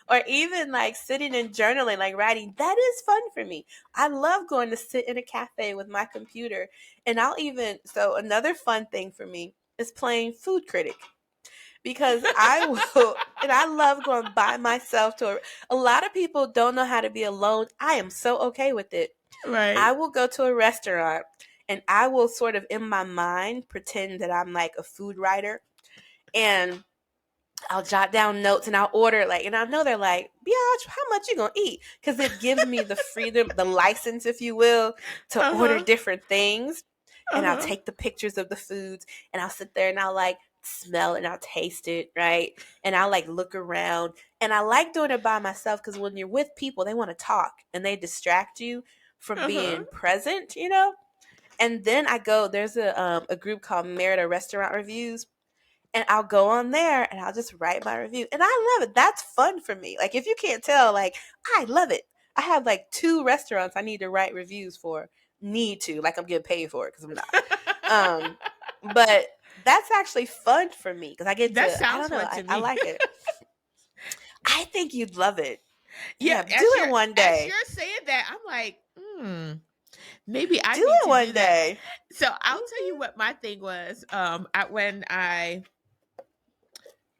Or even like sitting and journaling, like writing, that is fun for me. I love going to sit in a cafe with my computer, and so another fun thing for me is playing food critic because I will, and I love going by myself a lot of people don't know how to be alone. I am so okay with it. Right. I will go to a restaurant and I will sort of in my mind pretend that I'm like a food writer, and I'll jot down notes and I'll order and I know they're like, Biatch, how much you gonna eat? Because it gives me the freedom, the license, if you will, to order Uh-huh. different things. And I'll Uh-huh. take the pictures of the foods and I'll sit there and I'll like smell it and I'll taste it, right? And I'll like look around. And I like doing it by myself because when you're with people, they want to talk and they distract you from Uh-huh. being present. And then there's a group called Merida Restaurant Reviews, and I'll go on there and I'll just write my review. And I love it. That's fun for me. Like if you can't tell, like I love it. I have like 2 restaurants I need to write reviews for. Need to, like I'm getting paid for it because I'm not. Um, but that's actually fun for me because I get That to. I sounds don't know. fun I, to I me. like it. I think you'd love it. Yeah, Yeah, do it one as day. you're saying that, I'm like, maybe I Do need it to do one that. day. So I'll tell you Mhm. what my thing was. When I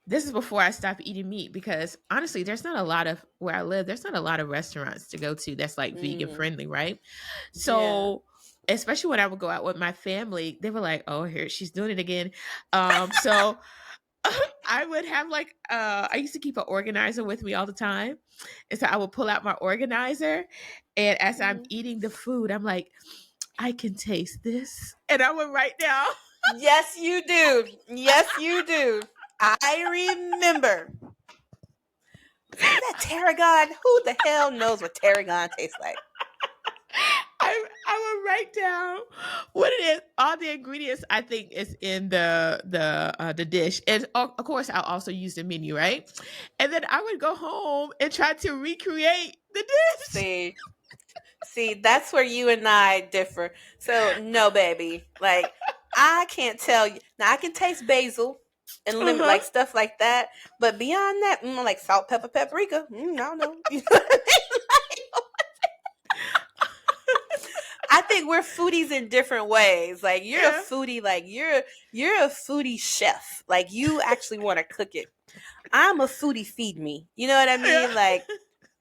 this is before I stopped eating meat because honestly, there's not a lot of where I live. There's not a lot of restaurants to go to that's like vegan Mm, friendly, right? yeah. So especially when I would go out with my family, they were like, "Oh, here she's doing it again." So I would have I used to keep an organizer with me all the time. And so I would pull out my organizer, and as I'm Mhm. eating the food, I'm like, I can taste this. And I would write down. Yes, you do. Yes, you do. I remember. Is that tarragon? Who the hell knows what tarragon tastes like? I would write down what it is, all the ingredients I think is in the dish, and of course I'll also use the menu, right? And then I would go home and try to recreate the dish. See, that's where you and I differ. So no, baby. Like I can't tell you. Now I can taste basil and Uh lemon, huh. like stuff like that. But beyond that, like salt, pepper, paprika. I don't know. You know what I mean? I think we're foodies in different ways. Like you're a Yeah. foodie, like you're a foodie chef. Like you actually want to cook it. I'm a foodie, feed me. You know what I Yeah. mean? Like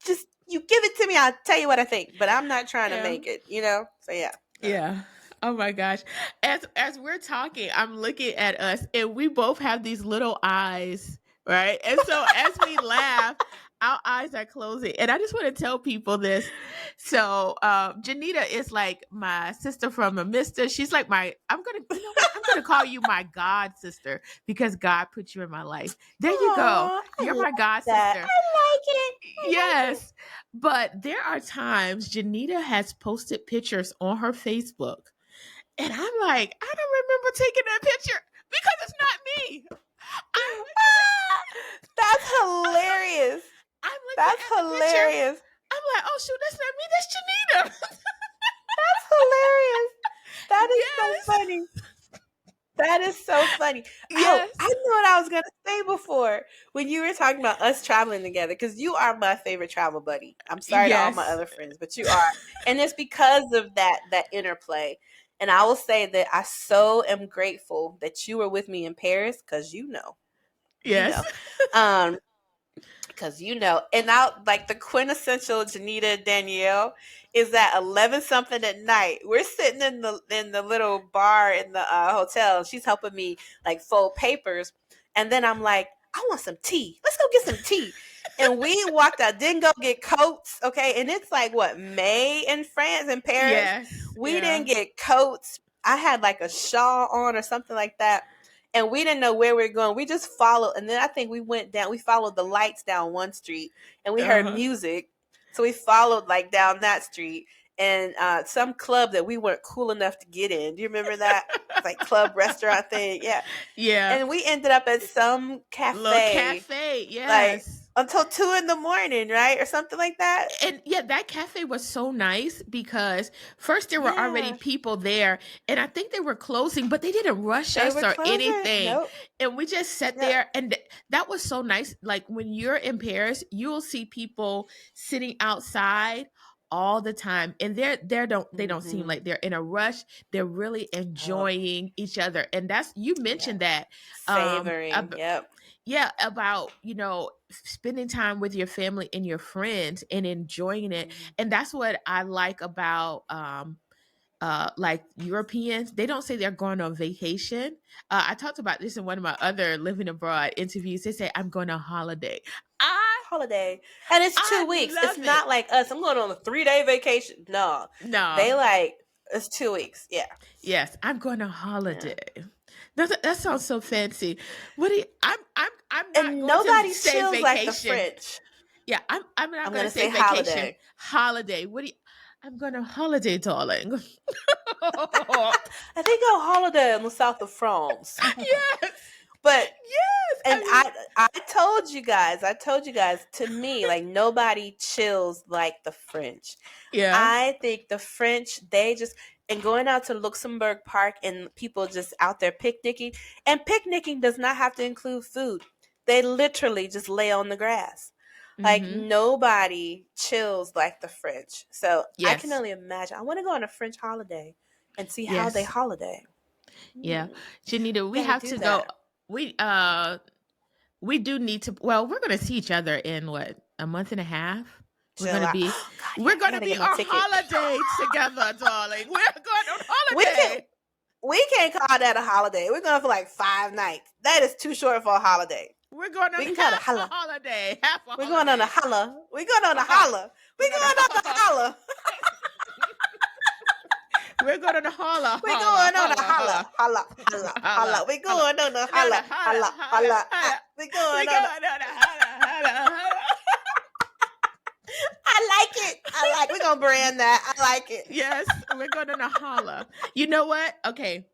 just you give it to me, I'll tell you what I think. But I'm not trying to Yeah. make it. So yeah. Yeah. Oh my gosh. As we're talking, I'm looking at us and we both have these little eyes, right? And so as we laugh, our eyes are closing. And I just want to tell people this. So Janita is like my sister from a mister. She's like I'm gonna, you know what? I'm gonna call you my God sister because God put you in my life. There you go. Aw, I You're like my God that. sister. I like it. I like it. Yes. But there are times Janita has posted pictures on her Facebook. And I'm like, I don't remember taking that picture because it's not me. I'm looking Ah, that's hilarious. I'm looking That's at the picture. hilarious. I'm like, oh shoot, that's not me, that's Jenita. That's hilarious. That is so Yes. funny. That is so funny. Oh, Yes. I know what I was gonna say before when you were talking about us traveling together, because you are my favorite travel buddy. I'm sorry to all my Yes. other friends, but you are, and it's because of that interplay. And I will say that I so am grateful that you were with me in Paris, because you Yes. know, because and I like the quintessential Janita Danielle is at 11 something at night. We're sitting in the little bar in the hotel. She's helping me like fold papers, and then I'm like, I want some tea. Let's go get some tea. And we walked out, didn't go get coats, okay? And it's like what, May in France, in Paris. Yes. We Yeah. didn't get coats. I had like a shawl on or something like that, and we didn't know where we were going. We just followed, and then I think we went down. We followed the lights down one street, and we heard Uh-huh. music, so we followed like down that street, and some club that we weren't cool enough to get in. Do you remember that? It's like club restaurant thing, yeah. Yeah. And we ended up at some Little cafe, cafe. like Yes. until 2 a.m, right, or something like that. And yeah, that cafe was so nice because first there were already Yeah, people there, and I think they were closing, but they didn't rush they us were or closing. anything. Nope. And we just sat Yep. there, and that was so nice. Like when you're in Paris, you'll see people sitting outside all the time, and they don't seem Mm-hmm. like they're in a rush. They're really Oh, enjoying each other, and that's you yeah. mentioned that. Savoring. Yep. Yeah, about spending time with your family and your friends and enjoying it. Mm-hmm. And that's what I like about like Europeans. They don't say they're going on vacation. I talked about this in one of my other living abroad interviews. They say I'm going on holiday. i Holiday. And it's I 2 weeks. It's love it. not like us. I'm going on a 3-day vacation. No. They No. like it's 2 weeks. Yeah. Yes, I'm going on Yeah. holiday. That sounds so fancy. What do you, I'm not And going to nobody say chills like the vacation. French. Yeah, I'm not I'm going gonna to say say vacation. holiday. Holiday. What do you? I'm going on holiday, darling. I think go holiday in the south of France. Yes. But Yes. and I mean, I told you guys, to me, like nobody chills like the French. yeah. I think the French, they just, and going out to Luxembourg Park and people just out there picnicking, and picnicking does not have to include food. They literally just lay on the grass. Like Mm-hmm. nobody chills like the French. So I can Yes. only imagine. I want to go on a French holiday and see how they Yes. holiday. Yeah. Hmm, Janita, we gotta have do to go. that. We we do need to, well, we're going to see each other in what, a month and a half. we're going to July. be God, yeah, we're I going to gotta be get my on ticket. holiday together, darling. We're going on We can holiday. we can't call that a holiday. We're going for like 5 nights. That is too short for a holiday. We're going on We can call it a half a holla. holiday. Half a We're going on a holiday. holla. We're going on a Uh-huh. holla. We're We're going going on a to holla. we're going to holla, We're holla, going on a holla, holla, holla, holla, holla, holla. We're holla. going on a No, no, holla, holla, holla, holla, holla. holla. We're We're going going on a. on a holla, holla, holla. I like it. I like. We're gonna brand that. I like it. Yes, we're going on a holla. You know what? Okay,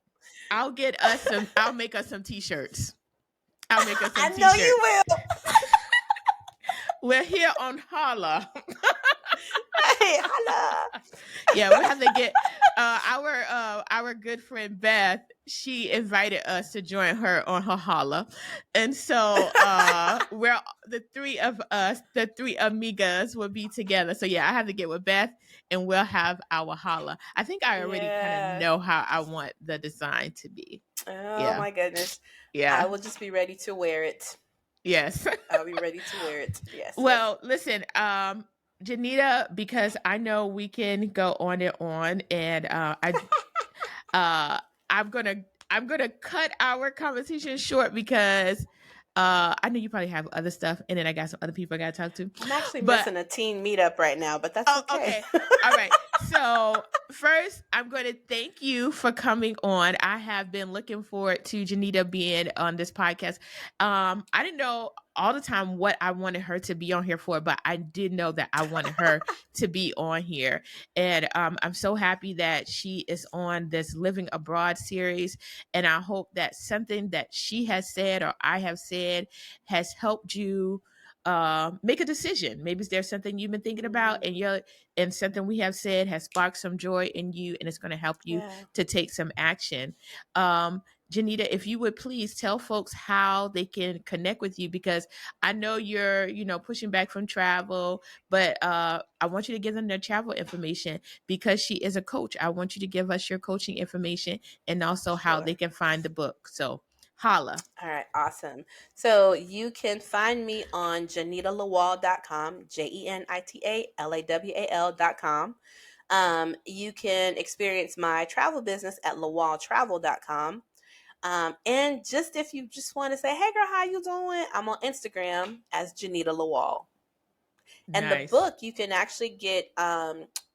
I'll make us some t-shirts. I'll make us some I know you t-shirts. will. We're here on holla. Hey, holla. Yeah, we have to get our good friend Beth. She invited us to join her on her holla, and so we're the three of us, the three amigas, will be together. So yeah, I have to get with Beth, and we'll have our holla. I think I already kind of Yeah. know how I want the design to be. Oh Yeah, my goodness. I yeah, will just be ready to wear it. yes. I'll be ready to wear it. Yes. Yes. Well, listen, Janita, because I know we can go on and on, and I'm gonna cut our conversation short because I know you probably have other stuff, and then I got some other people I gotta talk to. I'm actually But missing a teen meetup right now, but that's oh, okay. okay, all right. So first, I'm going to thank you for coming on. I have been looking forward to Janita being on this podcast. I didn't know all the time what I wanted her to be on here for, but I did know that I wanted her to be on here. And I'm so happy that she is on this Living Abroad series. And I hope that something that she has said or I have said has helped you make a decision. Maybe there's something you've been thinking about, and something we have said has sparked some joy in you, and it's going to help you Yeah. to take some action. Jenita, if you would please tell folks how they can connect with you, because I know you're, pushing back from travel, but I want you to give them their travel information, because she is a coach. I want you to give us your coaching information and also how Sure. they can find the book. So holla. All right, awesome. So you can find me on JenitaLawal.com, JenitaLawal.com. You can experience my travel business at LawalTravel.com. And just if you just want to say, hey girl, how you doing? I'm on Instagram as Jenita Lawal. And the Nice. book you can actually get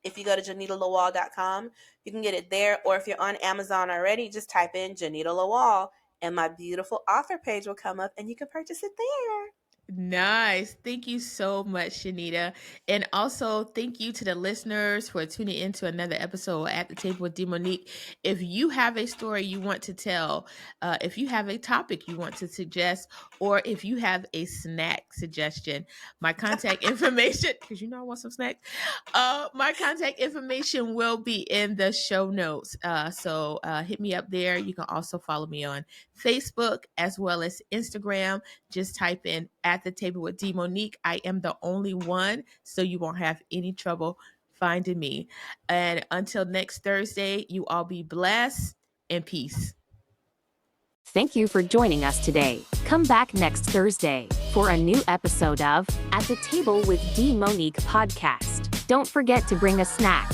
if you go to JenitaLawal.com, you can get it there. Or if you're on Amazon already, just type in Jenita Lawal and my beautiful author page will come up and you can purchase it there. Nice. Thank you so much, Jenita. And also thank you to the listeners for tuning in to another episode at the Table with Monique. If you have a story you want to tell, if you have a topic you want to suggest, or if you have a snack suggestion, my contact information, because I want some snacks, my contact information will be in the show notes. So hit me up there. You can also follow me on Facebook as well as Instagram. Just type in at the table with Monique. I am the only one, so you won't have any trouble finding me. And until next Thursday, you all be blessed and peace. Thank you for joining us today. Come back next Thursday for a new episode of At the Table with Monique podcast. Don't forget to bring a snack.